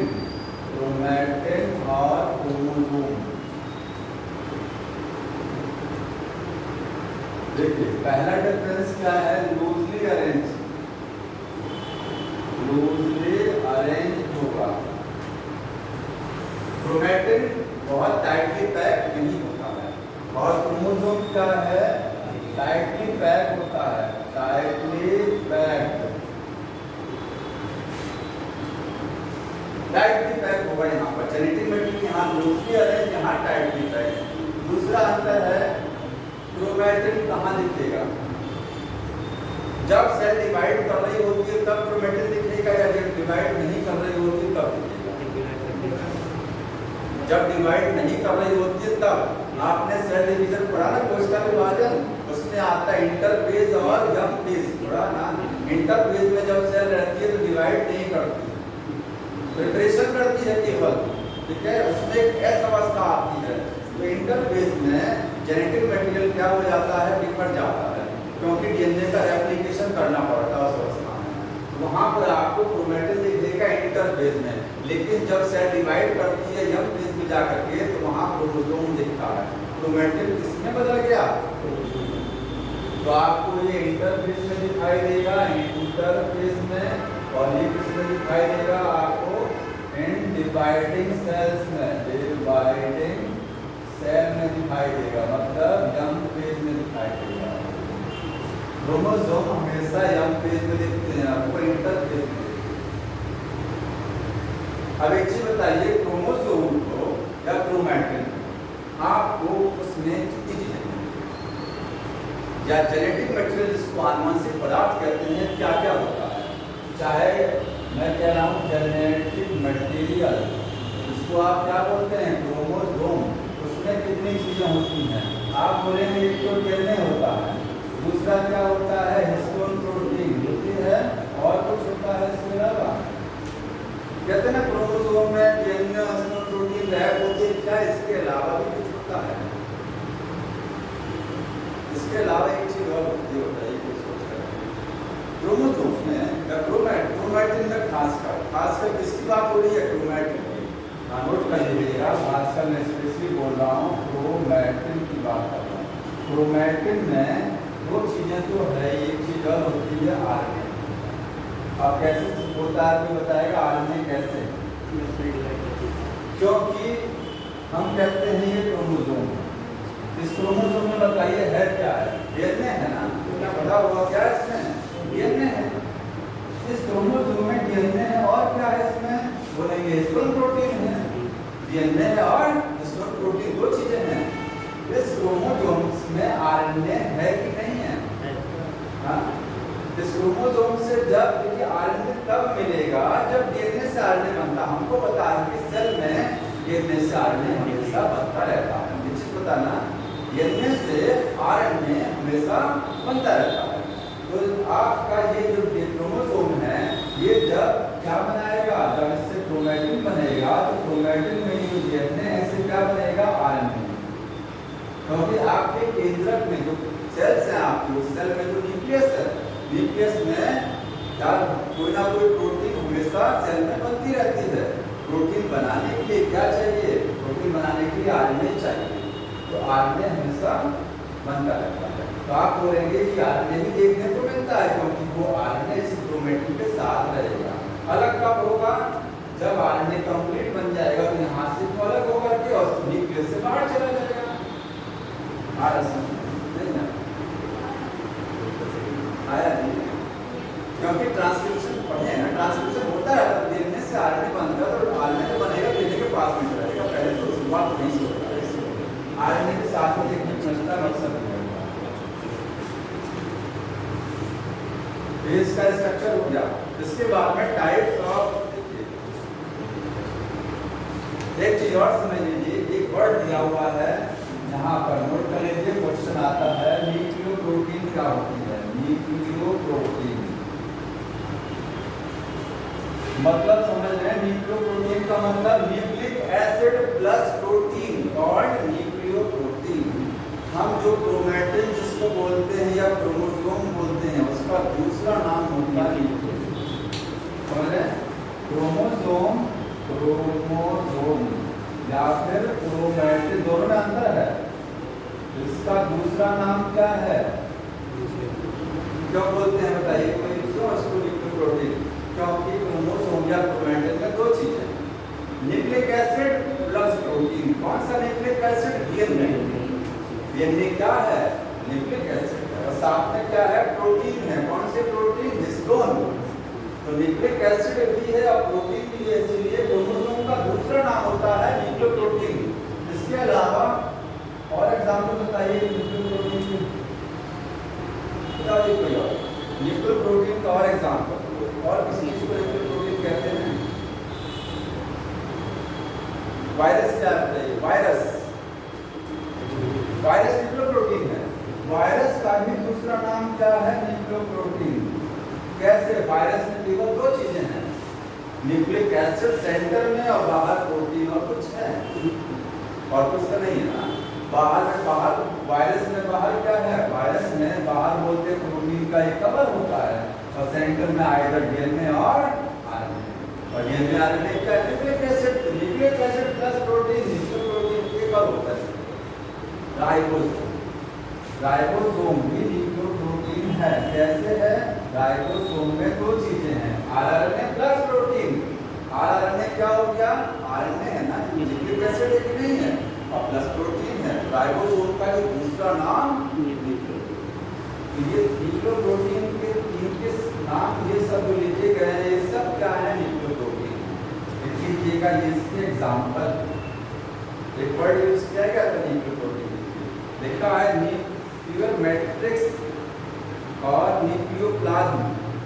और क्रोमोसोम। देखिए पहला डिफरेंस क्या है? लूजली अरेंज होगा। क्रोमैटिन बहुत टाइटली पैक नहीं होता है, और क्रोमोसोम क्या है? टाइटली पैक होता है, टाइटली पैक होगा यहाँ पर। जेनेटिक मैटेरियल यहाँ लूजली अरेंज, यहाँ टाइटली पैक। दूसरा अंतर है, क्रोमैटिन कहाँ दिखेगा? जब सेल डिवाइड कर रही होती है तब क्रोमैटिन दिखेगा, या जब डिवाइड नहीं कर रही होती है तब दिखेगा? जब डिवाइड नहीं कर रही होती है तब। आपने सेल डिवीजन पढ़ा ना, कोशिका विभाजन, उसमें आता है इंटरफेज और यंग फेज, पढ़ा ना। इंटरफेज में जब सेल रहती है तो डिवाइड नहीं करती, प्रिपरेशन करती है केवल, ठीक है। उसमें एक एस अवस्था आती है। तो इंटरफेज में जेनेटिक मटेरियल क्या हो जाता है? बिखर जाता है, क्योंकि डीएनए का रेप्लिकेशन करना पड़ता है उस अवस्था में। वहाँ पर आपको क्रोमैटिन दिखेगा इंटरफेज में, लेकिन जब सेल डिवाइड करती है यंग फेज में जाकर के तो वहाँ क्रोमोसोम दिखता है। क्रोमैटिन किसमें बदल गया? तो आपको ये इंटरफेज में दिखाई देगा, इंटरफेज में, और ये किसमें दिखाई देगा आपको? इन डिवाइडिंग सेल्स में, डिवाइडिंग सेल में दिखाई देगा, मतलब यंग फेज में दिखाई देगा। क्रोमोसोम हमेशा यंग फेज में दिखते हैं, आपको इंटरफेज में। अब एक चीज बताइए, क्रोमोसोम को या क्रोमैटिन आपको उसमें कितनी चीजें या जेनेटिक मटेरियल जिसको आनुवंशिक पदार्थ कहते हैं, क्या क्या होता है? चाहे मैं कह रहा हूँ जेनेटिक मटेरियल, जिसको आप क्या बोलते हैं? क्रोमोसोम। उसमें कितनी चीजें होती हैं? आप बोलेंगे एक तो डीएनए होता है, दूसरा क्या होता है? हिस्टोन प्रोटीन होती है, और कुछ होता है इसके अलावा? कहते हैं ना क्रोमोसोम में डीएनए, हिस्टोन प्रोटीन, रैप होती है, क्या इसके अलावा एक चीज और होती है, बताइए कुछ सोच रहे हैं। क्रोमोसोम्स में या क्रोमैटिन में खासकर किसकी बात हो रही है? क्रोमैटिन की। नोट कर लीजिएगा, खासकर मैं स्पेशली बोल रहा हूँ क्रोमैटिन की बात कर रहा हूँ। क्रोमैटिन में दो चीजें तो है, एक चीज और होती है आरएनए। अब कैसे होता है कोई बताएगा आरएनए कैसे? क्योंकि हम कहते हैं ये क्रोमोसोम, इस क्रोमोसोम में बताइए है क्या है? डीएनए है ना, क्या पता हुआ क्या इसमें? डीएनए है। इस क्रोमोसोम में डीएनए है और क्या है इसमें? बोलेंगे हिस्टोन प्रोटीन है। डीएनए है और हिस्टोन प्रोटीन, दो चीजें हैं। इस क्रोमोसोम्स में आरएनए है कि नहीं है? हाँ, इस क्रोमोसोम से जब देखिए आरएनए तब मिलेगा जब डीएनए से आरएनए बनता। हमको पता है कि सेल में डीएनए से आरएनए हमेशा बनता रहता है, निश्चित पता ना, डीएनए से आरएनए हमेशा बनता रहता है। तो आपका ये जो क्रोमोसोम है ये जब क्या बनाएगा? जब इससे क्रोमैटिन बनेगा तो क्रोमैटिन में जो डीएनए है इससे क्या बनेगा? आरएनए। क्योंकि आपके केंद्रक में जो सेल्स हैं, आपके सेल में जो न्यूक्लियस है, न्यूक्लियस में यार कोई ना कोई प्रोटीन हमेशा सेल में बनती रहती है। प्रोटीन बनाने के लिए क्या चाहिए? प्रोटीन बनाने के लिए आरएनए चाहिए। तो आरएनए हमेशा बनता रहता है। तो आप बोलेंगे कि आरएनए भी देखने को मिलता है क्योंकि वो आरएनए इस क्रोमैटिन के साथ रहेगा। अलग कब होगा? जब आरएनए कंप्लीट बन जाएगा तो यहाँ से तो अलग होकर के और न्यूक्लियस से बाहर चला जाएगा। नहीं ना आया नहीं, क्योंकि ट्रांसक्रिप्शन पढ़े हैं ना, ट्रांसक्रिप्शन होता है तो डीएनए से आरएनए बनता है तो आरएनए जो बनेगा डीएनए के पास में रहेगा। पहले तो शुरुआत नहीं से होता है, आरएनए के साथ में देखने को मिलता है मकसद है। इसका स्ट्रक्चर हो गया। इसके बाद में टाइप्स ऑफ, एक चीज और समझ लीजिए, एक वर्ड दिया हुआ है यहाँ पर, नोट कर लीजिए, क्वेश्चन आता है न्यूक्लियोप्रोटीन क्या होती है? न्यूक्लियोप्रोटीन मतलब समझ रहे हैं? न्यूक्लियोप्रोटीन का मतलब nucleic acid plus protein called nucleoprotein. हम जो क्रोमैटिन जिसको बोलते हैं या क्रोमोसोम बोलते हैं उसका दूसरा नाम होता है न्यूक्लियोप्रोटीन। समझ रहे हैं? क्रोमोसोम, क्रोमोसोम या फिर क्रोमैटिन, दोनों में अंतर है। इसका दूसरा नाम क्या है? क्यों बोलते हैं बताइए? कोई क्यों इसको न्यूक्लियोप्रोटीन? क्योंकि क्रोमोसोम या क्रोमैटिन में दो चीजें, न्यूक्लिक एसिड प्लस प्रोटीन। कौन सा न्यूक्लिक एसिड? डीएनए। डीएनए क्या है? न्यूक्लिक एसिड है। और साथ में क्या है? प्रोटीन है। कौन से प्रोटीन? हिस्टोन। तो न्यूक्लिक एसिड भी है और प्रोटीन भी है, इसलिए क्रोमोसोम का दूसरा नाम होता है न्यूक्लियोप्रोटीन। इसके अलावा और एग्जांपल बताइए न्यूक्लियोप्रोटीन के, बताइए कोई और न्यूक्लियोप्रोटीन का और एग्जांपल, और किसी चीज को न्यूक्लियोप्रोटीन कहते हैं? वायरस क्या बताइए? वायरस, वायरस न्यूक्लियोप्रोटीन है। वायरस का भी दूसरा नाम क्या है? न्यूक्लियोप्रोटीन। कैसे? वायरस में केवल दो चीजें हैं, न्यूक्लिक एसिड सेंटर में और बाहर प्रोटीन, और कुछ है? और कुछ तो नहीं है ना। बाहर में, बाहर वायरस में बाहर क्या है? वायरस में बाहर बोलते हैं प्रोटीन का एक कवर होता है और सेंटर में आएगा डीएनए और आरएनए। और डीएनए आरएनए क्या? Nucleic acid. Nucleic acid plus protein, nucleoprotein के कब होता है? राइबोसोम। राइबोसोम भी न्यूक्लियोप्रोटीन है। कैसे है? राइबोसोम में दो चीजें हैं, आरएनए प्लस प्रोटीन। आरएनए क्या हो गया? आरएनए है ना, न्यूक्लिक एसिड एक नहीं है, और प्लस प्रोटीन है। राइबोसोम का ये दूसरा नाम न्यूक्लियोप्रोटीन। ये न्यूक्लियोप्रोटीन के इनके नाम ये सब जो लिखे गए हैं ये सब क्या है? न्यूक्लियोप्रोटीन। लिख लीजिएगा, ये इसके एग्जांपल, एक वर्ड यूज किया गया था न्यूक्लियोप्रोटीन, लिखा है न्यूक्लियर मैट्रिक्स और न्यूक्लियोप्लाज्म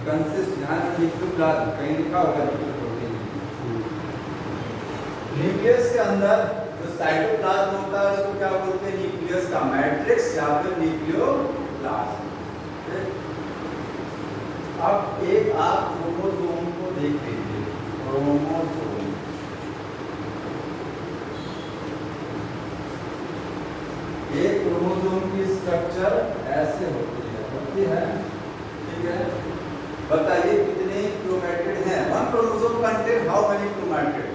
कंसिस्ट, यहाँ न्यूक्लियोप्लाज्म कहीं लिखा होगा न्यूक्लियोप्रोटीन। न्यूक्लियस के अंदर जो साइटोप्लाज्म होता है उसको क्या बोलते हैं? न्यूक्लियस का मैट्रिक्स या फिर न्यूक्लियोप्लाज्म। अब एक आप क्रोमोसोम को देख लीजिए, क्रोमोसोम एक क्रोमोसोम की स्ट्रक्चर ऐसे होती है, ठीक है। बताइए कितने क्रोमैटिड हैं? One chromosome contain how many chromatid?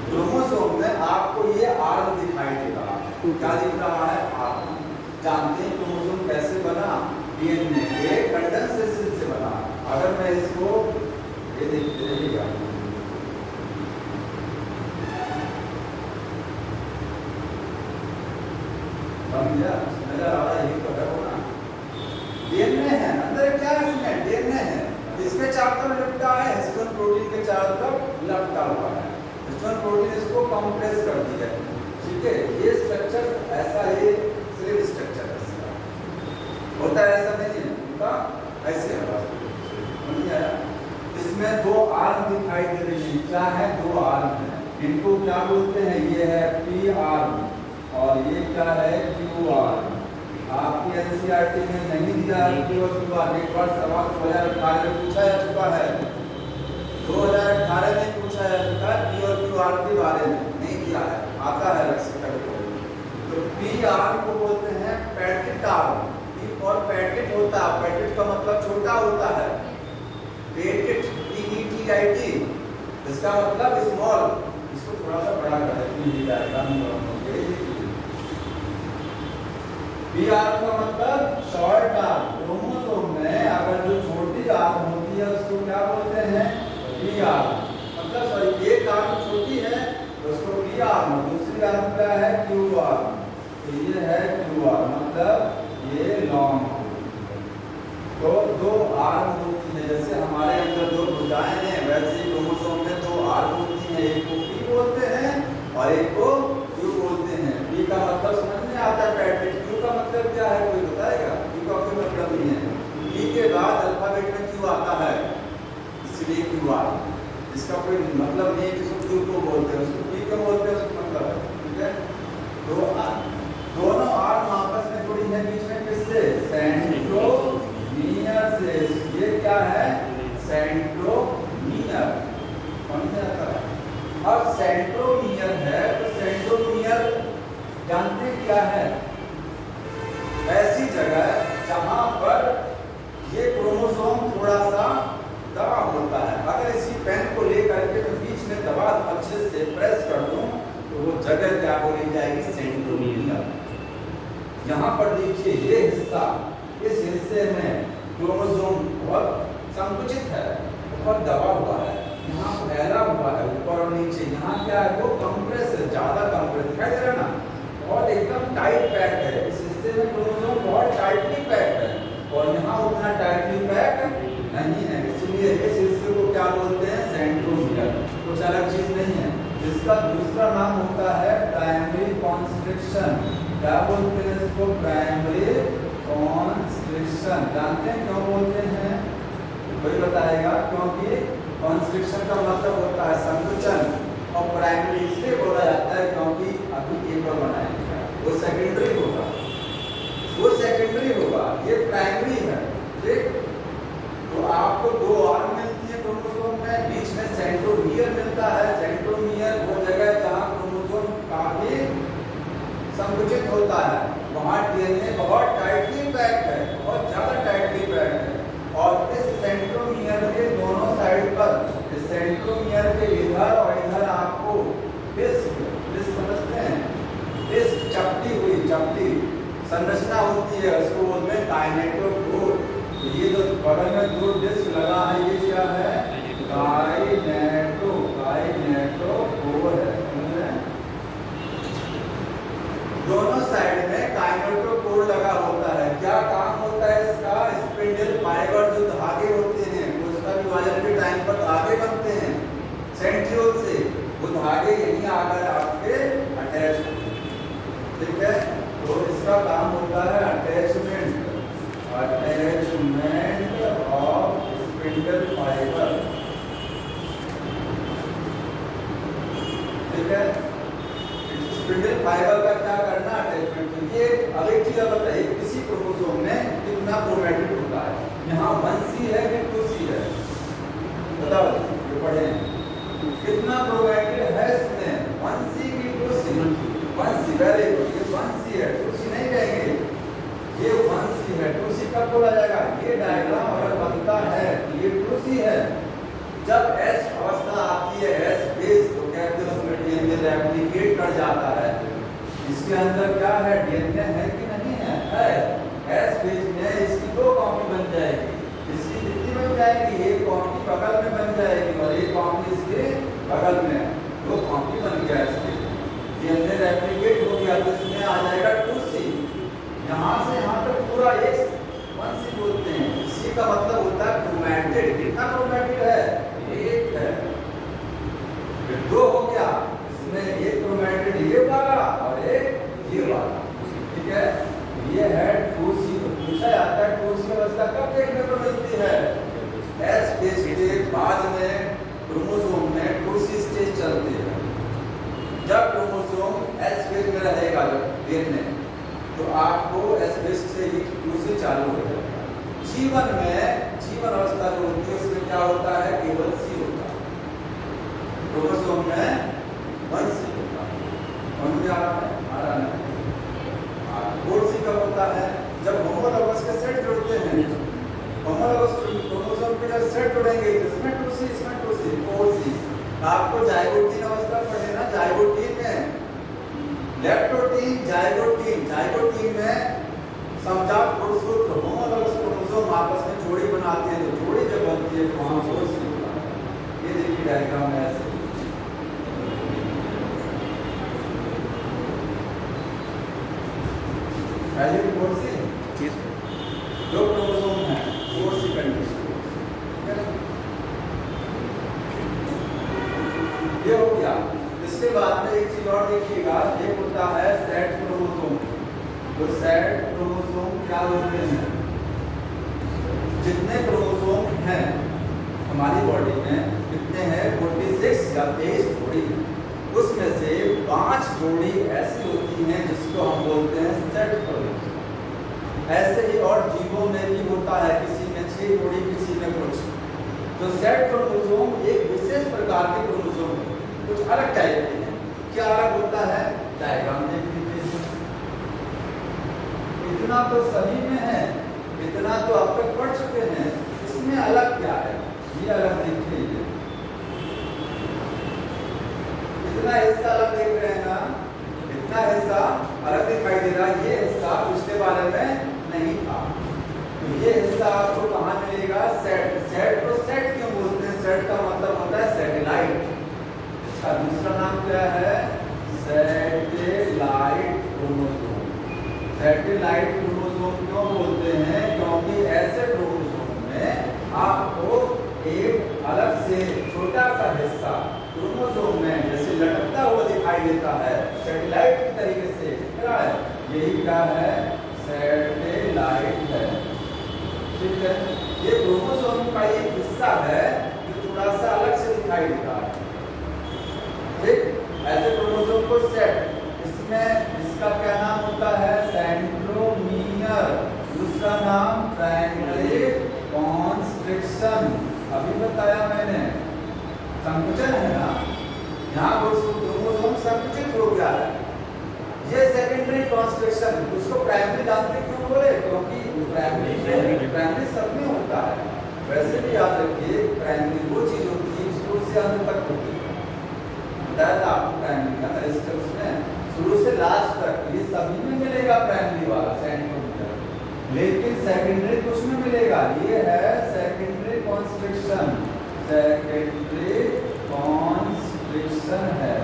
Chromosome में आपको ये आर्म दिखाई देगा। क्या दिख रहा है? आर्म। जानते हैं क्रोमोसोम कैसे बना? डीएनए के कंडेंसेशन से बना। अगर मैं इसको ये देखिएगा, नजर आ रहा है, ये तो है वो ना, डीएनए है। अंदर क्या है? इसमें डीएनए है। इसके चारों तरफ लिपटा है, हिस्टोन प्रोटीन के चारों तरफ लिपटा हुआ है। हिस्टोन प्रोटीन इसको कंप्रेस कर दिया है, ठीक है। ये स्ट्रक्चर ऐसा, ये स्लिप स्ट्रक्चर है इसका, होता है ऐसा नहीं है, होता ऐसे है। इसमें दो आर्म दिखाई दे रही है। क्या है? दो आर्म है। इनको क्या बोलते हैं? ये है पी आर्म और ये क्या है? Q arm. आपकी एनसीईआरटी में नहीं दिया है क्यू और क्यू आर्म। एक बार सवाल 2018 में पूछा जा चुका है, 2018 में पूछा जा चुका है पी और क्यू आर्म के बारे में, नहीं दिया है, आता है लक्ष्य को। तो पी आर्म को बोलते हैं पैकेट आर्म। पी और पैकेट होता है, पैकेट का मतलब छोटा होता है, पेटेट PETIT, इसका मतलब स्मॉल। इसको थोड़ा सा बड़ा कर देते हैं, डायग्राम पी आर्म का मतलब शॉर्ट आर्म। क्रोमोसोम में अगर जो छोटी आर्म होती है उसको क्या बोलते हैं? P arm. मतलब सॉरी, एक आर्म छोटी है उसको पी आर्म, दूसरी आर्म क्या है? Q arm. तो ये है क्यू आर्म, मतलब ये लॉन्ग। तो दो आर्म होती है, जैसे हमारे अंदर दो भुजाएं हैं, वैसे ही क्रोमोसोम में दो आर्म होती हैं। एक को पी बोलते हैं और एक को क्यू बोलते हैं। पी का मतलब समझ में आता है, पैकेट। क्यू का मतलब क्या है? कोई बताएगा? क्यू का कोई मतलब नहीं है। पी के बाद अल्फाबेट में क्यू आता है, इसलिए क्यू आर्म। इसका कोई मतलब नहीं है कि उसको क्यू को बोलते हैं, उसको पी को बोलते हैं, उसका मतलब है, ठीक है। दो आर्म, दोनों आर्म आपस में जुड़ी है, बीच में किससे? सेंट्रोमियर से। ये क्या है? सेंट्रोमियर। समझ में आता है? अब सेंट्रोमियर है तो सेंट्रोमियर जानते हैं क्या है? ऐसी जगह जहां पर ये क्रोमोसोम थोड़ा सा दबा होता है। अगर इसी पेन को लेकर के तो बीच में दबा अच्छे से प्रेस कर दूं तो वो जगह क्या बोली जाएगी? सेंट्रोमियर। यहाँ पर देखिए ये हिस्सा, इस हिस्से में क्रोमोसोम बहुत संकुचित है, बहुत दबा हुआ है, यहाँ फैला हुआ है ऊपर और नीचे। यहाँ क्या है? वो कंप्रेस है, ज्यादा कंप्रेस दिखाई दे रहा है ना, बहुत एकदम टाइट पैक है। इस हिस्से में क्रोमोसोम बहुत टाइटली पैक है और यहाँ उतना टाइटली पैक नहीं है, इसलिए इस हिस्से को क्या बोलते हैं? सेंट्रोमियर। कुछ अलग चीज नहीं है। इसका दूसरा नाम होता है प्राइमरी कॉन्स्ट्रिक्शन। क्या बोलते हैं इसको? Primary constriction. जानते हैं क्यों बोलते हैं? कोई बताएगा? क्योंकि कॉन्स्ट्रिक्शन का मतलब होता है संकुचन, और प्राइमरी इसलिए बोला जाता है क्योंकि अभी एक बार बनाएगा, वो सेकेंडरी होगा, वो सेकेंडरी होगा, ये प्राइमरी है, ठीक। तो आपको दो आर्म मिलती है क्रोमोसोम में, बीच में सेंट्रोमियर मिलता है। सेंट्रोमियर वो जगह जहाँ क्रोमोसोम काफी संकुचित होता है, वहाँ डीएनए बहुत टाइटली पैक है, बहुत ज्यादा टाइटली पैक है। और इस सेंट्रोमियर के दोनों साइड पर, इस सेंट्रोमियर के इधर और इधर आपको डिस्क समझते हैं, डिस्क चपटी हुई, चपटी संरचना होती है, उसको बोलते हैं काइनेटोकोर। तो ये जो बगल में दो डिस्क लगा है, ये क्या है? काइनेटोकोर है, समझ रहे हैं? दोनों साइड में काइनेटोकोर लगा होता है। क्या काम होता है इसका? स्पिंडल फाइबर जो धागे होते हैं, उसका विभाजन के टाइम पर धागे बनते हैं सेंट्रियोल से, वो धागे यहीं आकर आपके अटैच होते हैं, ठीक है। तो इसका काम होता है अटैचमेंट ऑफ स्पिंडल फाइबर, ठीक है। स्पिंडल फाइबर का क्या करना? अटैचमेंट। ये अब एक चीज बताइए, किसी क्रोमोसोम में कितना क्रोमैटिड होता है? यहाँ 1C है कि 2C है? बताओ, ये पढ़े कितना क्रोमैटिड है इसमें? 1C की 2C? 1C, वेरी गुड, ये 1C है, 2C नहीं कहेंगे। जब S अवस्था आती है S बेस तो कहते हैं उसमें डीएनए रेप्लिकेट कर जाता है। इसके अंदर क्या है, डीएनए है कि नहीं है? S बेस में इसकी दो कॉपी बन जाएगी। इसकी कितनी बन जाएगी? एक कॉपी बगल में बन जाएगी और एक कॉपी इसके बगल में, दो कॉपी बन गया इसके। डीएनए रेप्लिकेट हो गया तो इसमें आ जाएगा 2C। यहाँ से यहाँ तक पूरा एक 1C बोलते हैं। C का मतलब होता है क्रोमैटिड। कितना क्रोमैटिड है? एक है। फिर दो हो गया, इसमें एक क्रोमैटिड ये वाला और एक ये वाला, ठीक है। ये है 2C। पूछा जाता है 2C अवस्था कब देखने को मिलती है? S फेज के बाद में क्रोमोसोम में 2C स्टेज चलती है। जब क्रोमोसोम S फेज में रहेगा डीएनए तो आपको S फेज से ही 2C चालू हो जाएगा। जीवन में जीवन अवस्था जो होती है उसमें क्या होता है? केवल C होता है। क्रोमोसोम में 1C होता है। समझ आ रहा है? आ रहा है। 4C कब होता है? जब होमोलॉगस के सेट जुड़ते हैं। होमोलॉगस क्रोमोसोम के जब सेट जुड़ेंगे तो इसमें 2C इसमें 2C 4C। आपको जाइगोटीन अवस्था पढ़े ना, जाइगोटीन में लेप्टोटीन जाइगोटीन में समजात गुणसूत्र होमोलॉगस क्रोमोसोम आपस में जोड़ी बनाते हैं। तो जोड़ी जब बनती है तो वहां 4C होता है। ये देखिए डायग्राम में ऐसे पहले 4C दो क्रोमोसोम है 4C कंडीशन। ये हो गया। इसके बाद में एक चीज और देखिएगा, ये होता है सेट क्रोमोसोम। तो सेट क्रोमोसोम क्या होते हैं? जितने क्रोमोसोम हैं हमारी बॉडी में कितने हैं? 46 या 23 जोड़ी। उसमें से 5 जोड़ी ऐसी होती हैं जिसको हम बोलते हैं सेट क्रोमोसोम। ऐसे ही और जीवों में भी होता है, किसी में 6 जोड़ी किसी में कुछ। तो सेट क्रोमोसोम एक विशेष प्रकार के क्रोमोसोम है, कुछ अलग टाइप के हैं। क्या अलग होता है? डायग्राम देख लीजिए। इतना तो सभी में है, इतना तो अब तक पढ़ चुके हैं। इसमें अलग क्या है? ये अलग देख लीजिए। इतना हिस्सा अलग देख रहे हैं ना, इतना हिस्सा अलग दिखाई दे रहा है। ये हिस्सा पिछले वाले में नहीं था। तो ये हिस्सा आपको कहाँ मिलेगा? सेट। सेट को सेट क्यों बोलते हैं? सेट का मतलब होता है सैटेलाइट। इसका दूसरा नाम क्या है? Satellite chromosome. सैटेलाइट क्रोमोसोम क्यों बोलते हैं? क्योंकि ऐसे क्रोमोसोम में आपको एक अलग से छोटा सा हिस्सा क्रोमोसोम में जैसे लटकता हुआ दिखाई देता है, सैटेलाइट की तरीके से। क्या है? यही क्या है? सैटेलाइट है। ठीक है, ये क्रोमोसोम का एक हिस्सा है जो थोड़ा सा अलग से दिखाई देता है। ठीक, ऐसे क्रोमोसोम को सेट। इसमें इसका क्या नाम होता है? सेंट्रोमियर। दूसरा नाम प्राइमरी कॉन्स्ट्रिक्शन। अभी बताया मैंने, संकुचन है ना, यहाँ क्रोमोसोम संकुचित हो गया है। ये सेकेंडरी कॉन्स्ट्रिक्शन। उसको प्राइमरी जानते क्यों बोले? क्योंकि प्राइमरी सब में होता है। वैसे भी याद रखिए, प्राइमरी वो चीज होती है शुरू से अंत तक होती है। बताया था आपको प्राइमरी का स्टेप्स में, शुरू से लास्ट तक ये सभी में मिलेगा प्राइमरी वाला सेंट्रोमीटर, लेकिन सेकेंडरी कुछ में मिलेगा। ये है सेकेंडरी कॉन्स्ट्रिक्शन। सेकेंडरी कॉन्स्ट्रिक्शन है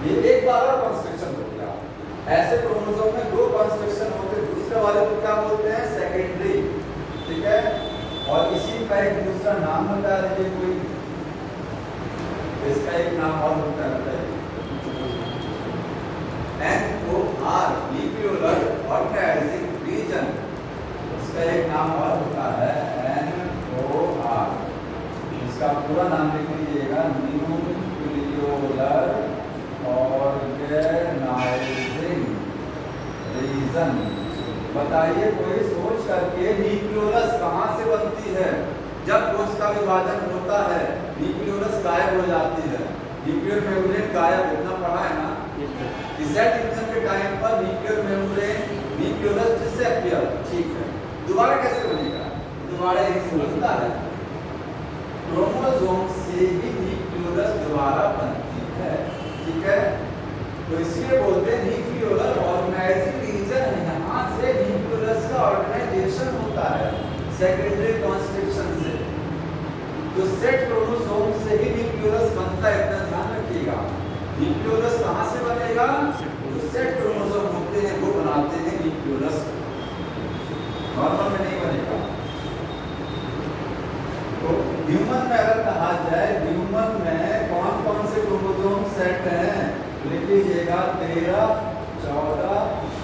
ये। एक बार और कॉन्स्ट्रिक्शन हो गया। ऐसे क्रोमोसोम में 2 कॉन्स्ट्रिक्शन होते हैं, दूसरे वाले को क्या बोलते हैं? सेकेंडरी। ठीक है, और इसी का एक दूसरा नाम होता है, ये कोई इसका एक नाम और होता है NOR, न्यूक्लियोलर ऑर्गेनाइजिंग रीजन। इसका एक नाम और होता है NOR। इसका पूरा नाम लिख लीजिएगा, न्यूक्लियोलर ऑर्गेनाइजिंग रीजन। बताइए कोई सोच करके, न्यूक्लियोलस कहाँ से बनती है? जब कोश का विभाजन होता है न्यूक्लियोलस गायब हो जाती है। न्यूक्लियर मेम्ब्रेन गायब, इतना पढ़ा है ना? सेल डिवीजन के टाइम पर न्यूक्लियर मेम्ब्रेन न्यूक्लियोलस डिसअपियर। ठीक है, दोबारा कैसे बनेगा? दोबारा एक समझता है। क्रोमो क्रोमोसोम से ही न्यूक्लियोलस दोबारा बनती है, ठीक है। तो इसलिए बोलते हैं न्यूक्लियोलर ऑर्गेनाइजिंग रीजन है, यहाँ से न्यूक्लियोलस का ऑर्गेनाइजेशन होता है सेकेंडरी ट्रांसक्रिप्शन से। तो सेट क्रोमोसोम से ही न्यूक्लियोलस बनता है, इतना ध्यान रखिएगा। न्यूक्लियोलस कहाँ से बनेगा? जो सेट क्रोमोसोम होते हैं वो बनाते हैं न्यूक्लियोलस, नॉर्मल में नहीं बनेगा। तो ह्यूमन में अगर कहा जाए, ह्यूमन में कौन कौन से क्रोमोसोम सेट हैं, लिख लीजिएगा 13, 14,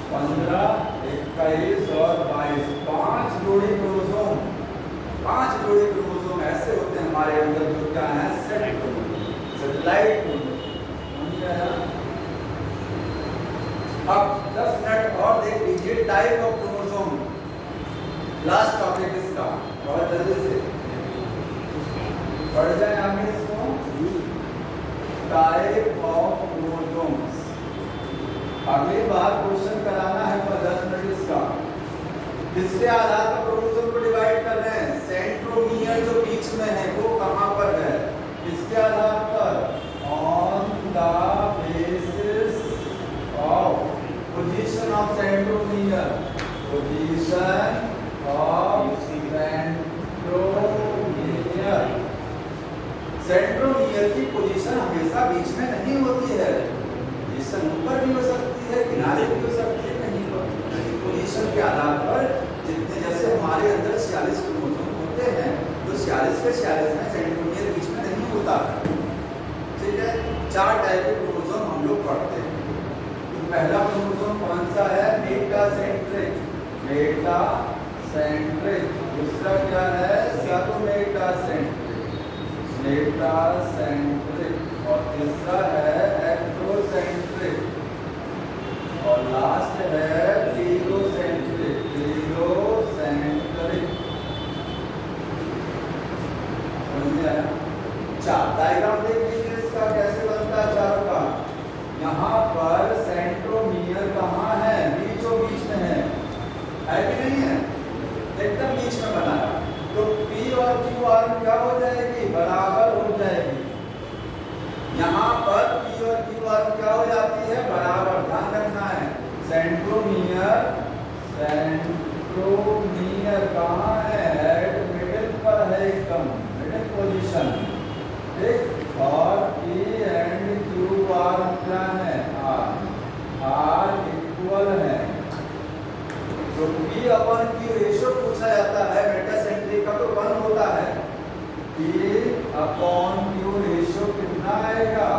15, 21 और 22। 5 जोड़ी क्रोमोसोम, 5 जोड़ी क्रोमोसोम ऐसे होते हैं हमारे अंदर जो क्या है, सेट क्रोमोसोम, सेटेलाइट क्रोमोसोम। अब 10 मिनट और देख लीजिए type of chromosome, last topic इसका, बहुत जल्दी से पढ़ जाए आगे इसको। टाइप ऑफ क्रोमोसोम्स, अगली बार क्वेश्चन कराना है पर 10 मिनट इसका। किसके आधार पर क्रोमोसोम को डिवाइड कर रहे हैं? सेंट्रोमियर जो बीच में है वो कहां पर है, किसके आधार पर? On the basis of position of centromere, position of centromere. Centromere की पोजीशन हमेशा बीच में नहीं होती है, पोजीशन ऊपर भी हो सकती है, किनारे भी हो सकती है, कहीं पर पोजीशन के आधार पर। जितने जैसे हमारे अंदर 46 क्रोमोसोम होते हैं, तो 46 के 46 में सेंट्रोमियर बीच में नहीं होता है, ठीक है। 4 टाइप के क्रोमोसोम हम लोग पढ़ते हैं। तो पहला क्रोमोसोम कौन सा है? Metacentric, metacentric. दूसरा क्या है? Submetacentric, metacentric. और तीसरा है एक्टोसेंट्रिक, और लास्ट है टीरोसेंट्रिक, टीरोसेंट्रिक। समझ आया? चार डायग्राम देख लीजिए इसका कैसे बनता है चारों का। यहाँ पर सेंट्रोमियर कहाँ है? बीचों बीच में है कि नहीं है? एकदम बीच में बनाया। तो P और Q आर्म क्या हो जाएगी? बराबर हो जाएगी। यहाँ पर P और Q आर्म क्या हो जाती है? बराबर, ध्यान रखना है। सेंट्रोमियर, सेंट्रोमियर कहाँ है? हेड मिडिल पर है, एकदम मिडिल पोजीशन, ठीक। और P एंड Q आर्म क्या है? R इक्वल है। तो P अपन Q रेशियो पूछा जाता है मेटासेंट्रिक का, तो 1 होता है। P अपॉन Q रेशियो कितना आएगा?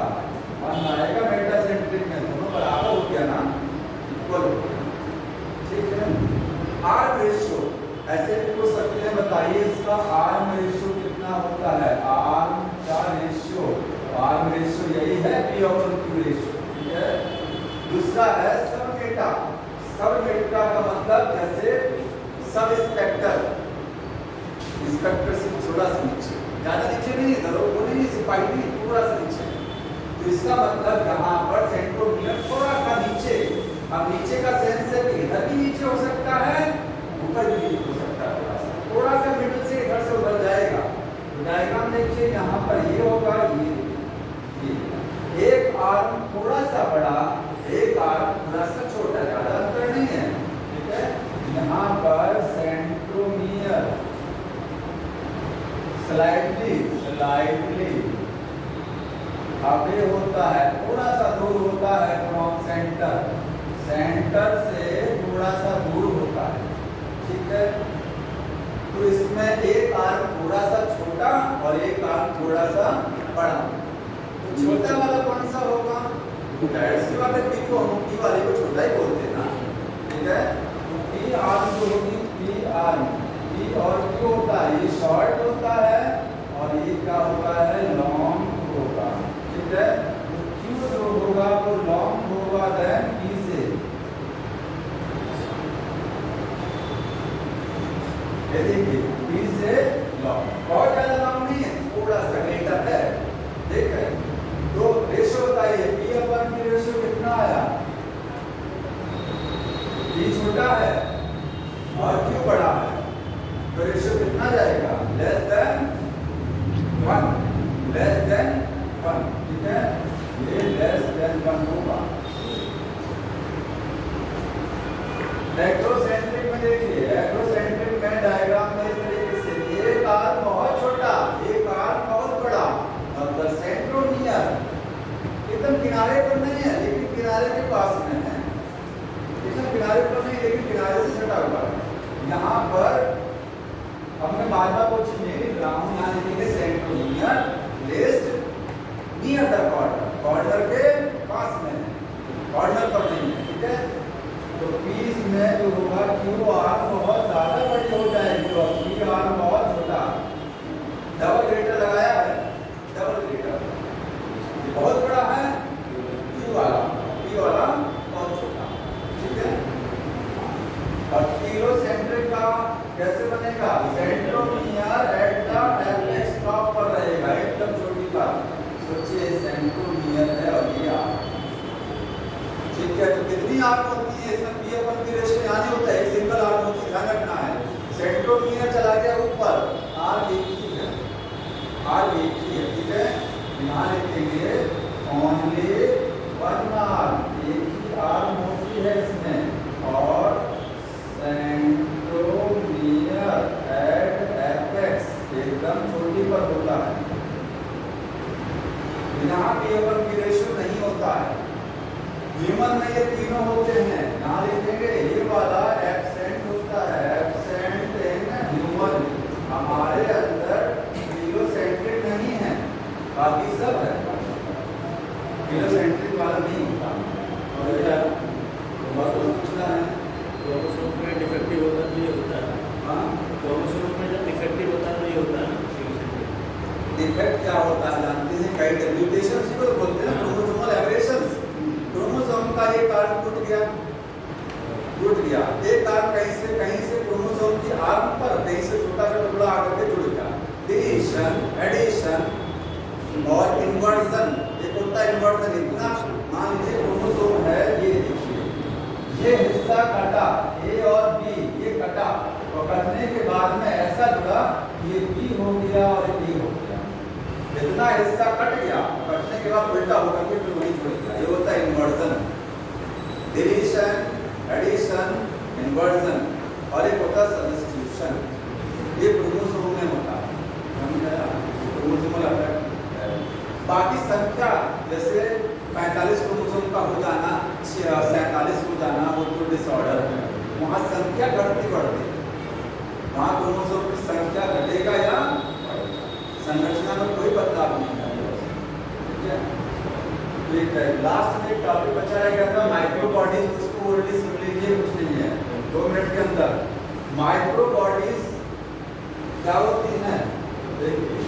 1 आएगा मेटासेंट्रिक में, दोनों बराबर हो गया ना, इक्वल हो गया, ठीक है। आर्म रेशियो ऐसे भी पूछ सकते हैं, बताइए इसका आर्म रेशियो कितना होता है? आर्म का रेशियो, आर्म रेशियो यही है P अपॉन Q रेशियो, ठीक है। दूसरा है सबमेटा। सबमेटा का मतलब जैसे सब इंस्पेक्टर, इंस्पेक्टर से थोड़ा सा नीचे, ज्यादा नीचे नहीं है, वो नहीं, सिपाही नहीं, थोड़ा सा नीचे। तो इसका मतलब यहाँ पर सेंट्रोमियर थोड़ा सा नीचे। अब नीचे का सेंस है कि इधर भी नीचे हो सकता है, ऊपर भी हो सकता है, थोड़ा सा मिडिल से इधर से उधर जाएगा। तो डायग्राम देखिए, यहाँ पर ये होगा, ये एक आर्म थोड़ा सा बड़ा, एक आर्म थोड़ा सा छोटा, ज्यादा अंतर नहीं है, ठीक है। यहाँ पर सेंट्रोमियर स्लाइटली अवे होता है, थोड़ा सा दूर होता है फ्रॉम सेंटर, सेंटर से थोड़ा सा दूर होता है, ठीक है। तो इसमें एक आर्म थोड़ा सा छोटा और एक आर्म थोड़ा सा बड़ा। तो छोटा वाला कौन सा होगा? सी बात है, P को हम P वाले को छोटा ही बोलते हैं ना, ठीक है। तो P आर्म जो होगी, P आर्म, P और Q होता है, ये शॉर्ट होता है और ये क्या होता है? लॉन्ग होगा, ठीक है। तो Q जो होगा वो लॉन्ग होगा देन P से, ये देखिए P से लॉन्ग, बहुत ज्यादा लॉन्ग नहीं है, थोड़ा सा ग्रेटर है, ठीक है। तो रेशियो बताइए, P अपन की रेशियो कितना आया? P छोटा है और Q बड़ा है, तो रेशियो कितना जाएगा? Less than 1। ही आर्म होती है, इसमें पी अपन की रेशियो यहाँ नहीं होता है, एक सिंगल आर्म होती है, ध्यान रखना है। सेंट्रोमियर चला गया ऊपर, आर्म एक ही है, आर्म एक ही है, ठीक है। यहाँ लिखेंगे ओनली वन आर्म, एक ही आर्म होती है इसमें, और सेंट्रोमियर एट एपेक्स एकदम चोटी पर होता है। यहाँ पी अपन की रेशियो नहीं होता है। ह्यूमन में ये तीनों होते हैं, यहाँ लिखेंगे ये वाला एब्सेंट होता है, एब्सेंट इन ह्यूमन। हमारे अंदर हीलोसेंट्रिक नहीं है, बाकी सब है, हीलोसेंट्रिक वाला नहीं होता। और यार बस पूछना है क्रोमोसोम में डिफेक्टिव होता तो ये होता है। हाँ, क्रोमोसोम में जब डिफेक्टिव होता है तो ये होता है। डिफेक्ट क्या होता है जानते हैं? कई म्यूटेशंस को बोलते हैं, क्रोमोसोमल एब्रेशंस। क्रोमोसोम का एक आर्म टूट गया, एक आर्म कहीं से क्रोमोसोम की आर्म पर कहीं से छोटा सा टुकड़ा आकर के जुड़ गया। डिलीशन, एडिशन और इन्वर्जन, एक होता है इन्वर्जन। इतना मान लीजिए क्रोमोसोम है, ये देखिए ये हिस्सा कटा, ए और बी ये कटा, और कटने के बाद में ऐसा जुड़ा ये बी हो गया और ये बी हो गया। इतना हिस्सा कट गया, कटने के बाद उल्टा होकर के फिर वही जुड़ गया, ये होता है इन्वर्जन। डिलीशन, एडिशन, इन्वर्जन, और एक होता है सब्स्टिट्यूशन, ये क्रोमोसोम में होता है। Chromosomal affect. बाकी संख्या जैसे 45 क्रोमोसोम का हो जाना, 47 हो जाना, वो तो डिसऑर्डर है, वहाँ संख्या घटती बढ़ती है, वहाँ क्रोमोसोम की संख्या घटेगा या संरचना में कोई बदलाव नहीं आएगा, ठीक है। ठीक है, लास्ट में एक टॉपिक बचाया गया था माइक्रो बॉडीज, उसको ऑलरेडी सुन लीजिए, कुछ नहीं है 2 मिनट के अंदर। माइक्रो बॉडीज क्या होती हैं? देखिए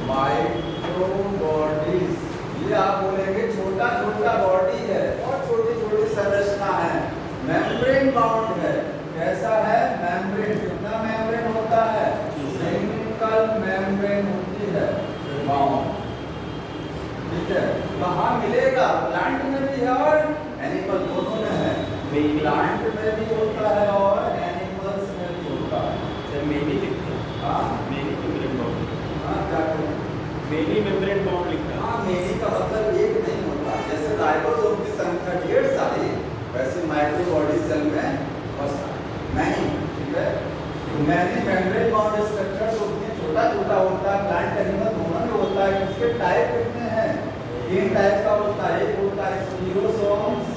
माइक्रो बॉडीज, ये आप बोलेंगे छोटा छोटा बॉडी है और छोटी छोटी संरचना है, मेम्ब्रेन बाउंड है। कैसा है? मेम्ब्रेन। कितना मेम्ब्रेन होता है? सिंगल मेम्ब्रेन होती है, बाउंड, ठीक है। कहाँ मिलेगा? प्लांट में भी है और एनिमल दोनों में है। प्लांट में भी होता है और एनिमल्स में भी होता है। सर मेनी लिखते हैं। हाँ, मेनी मेम्ब्रेन बाउंड। हाँ क्या करें? मेनी मेम्ब्रेन बाउंड लिखता है। हाँ, मेनी का मतलब एक नहीं होता। जैसे राइबोसोम की संख्या 1.5 सारी, वैसे माइक्रो बॉडी सेल में बस मैनी, ठीक है। मैनी मेम्ब्रेन बाउंड स्ट्रक्चर्स होती हैं, छोटा छोटा होता है, प्लांट एनिमल दोनों में होता है। इसके टाइप कितने हैं? 3 टाइप का होता है। एक होता है स्क्लेरोसोम्स,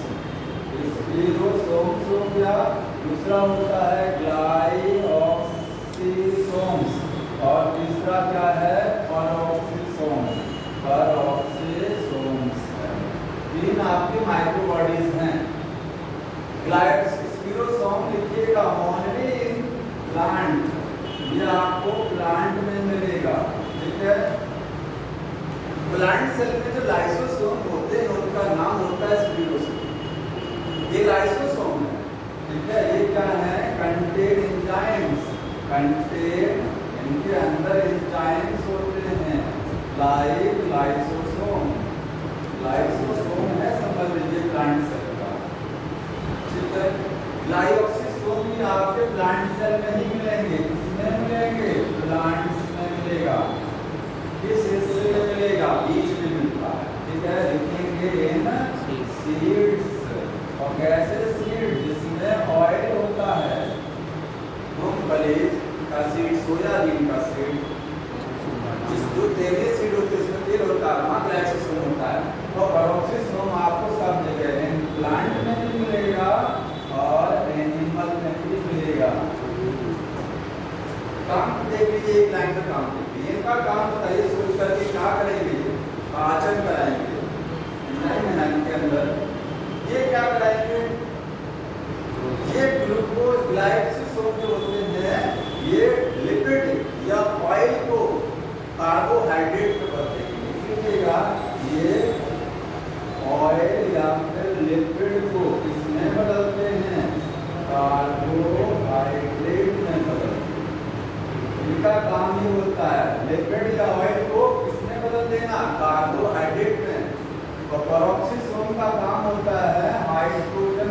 स्क्लेरोसोम्स हो गया, दूसरा होता है ग्लाइओक्सिसोम्स, और तीसरा क्या है? पेरोक्सिसोम्स। पेरोक्सिसोम्स 3 आपके माइक्रो बॉडीज हैं। स्क्लेरोसोम लिखिएगा ओनली इन प्लांट, ये आपको प्लांट में मिलेगा, ठीक है। प्लांट सेल में जो लाइसोसोम होते हैं उनका नाम होता है स्क्लेरोसोम, ये लाइसोसोम है, ठीक है। ये क्या है? कंटेन एंजाइम्स, कंटेन, इनके अंदर एंजाइम्स होते हैं, लाइक लाइसोसोम। लाइसोसोम है, समझ लीजिए प्लांट सेल का, ठीक है। ग्लाइओक्सिसोम भी आपके प्लांट सेल में ही मिलेंगे। किसमें मिलेंगे? प्लांट्स में मिलेगा। किस हिस्से में मिलेगा? बीज में मिलता है, ठीक है। लिखेंगे इन सीड्स, और कैसे सीड? जिसमें ऑयल होता है, मूंगफली का सीड, सोयाबीन का सीड, जिस जो तेलीय सीड होती है उसमें तेल होता है, वहाँ ग्लाइसोसोम होता है। और पेरोक्सिसोम आपको सब जगह प्लांट में भी मिलेगा और एनिमल में भी मिलेगा। काम देख लीजिए, एक लाइन का काम देखिए, इनका काम बताइए सोच करके क्या करेंगे? पाचन कराएंगे, एंजाइम के अंदर ये क्या कराएंगे? ये ग्लूकोज ग्लाइकोसोम जो होते हैं, ये लिपिड या ऑयल को कार्बोहाइड्रेट में बदलेंगे। लिखिएगा ये ऑयल या फिर लिपिड को किसमें बदलते हैं? कार्बोहाइड्रेट में बदलते हैं। इनका काम ही होता है लिपिड या ऑयल को किसमें बदल देना? कार्बोहाइड्रेट में। और पेरोक्सिसोम का काम होता है हाइड्रोजन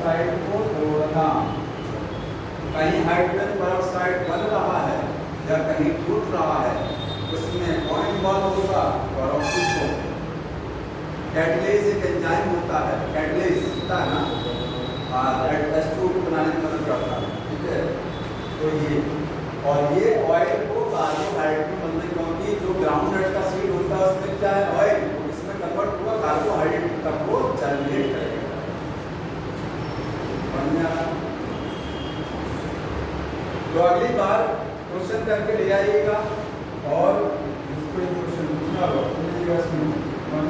पेरोक्साइड को तोड़ना। कहीं हाइड्रोजन पेरोक्साइड बन रहा है या कहीं टूट रहा है, उसमें कौन इन्वॉल्व होगा? पेरोक्सिसो। कैटलेज एक एंजाइम होता है, कैटलेज होता है ना, H2 बनाने में मदद करता है, ठीक है। तो ये और ये ऑयल को कार्बोहाइड्रेट में बनने, क्योंकि जो ग्राउंडनट का सीड होता है उसमें क्या है? ऑयल, तो इसमें कन्वर्ट हुआ कार्बोहाइड्रेट तक को जनरेट करेगा। बढ़िया। तो अगली बार क्वेश्चन करके ले आइएगा और इसको क्वेश्चन पूछना होगा।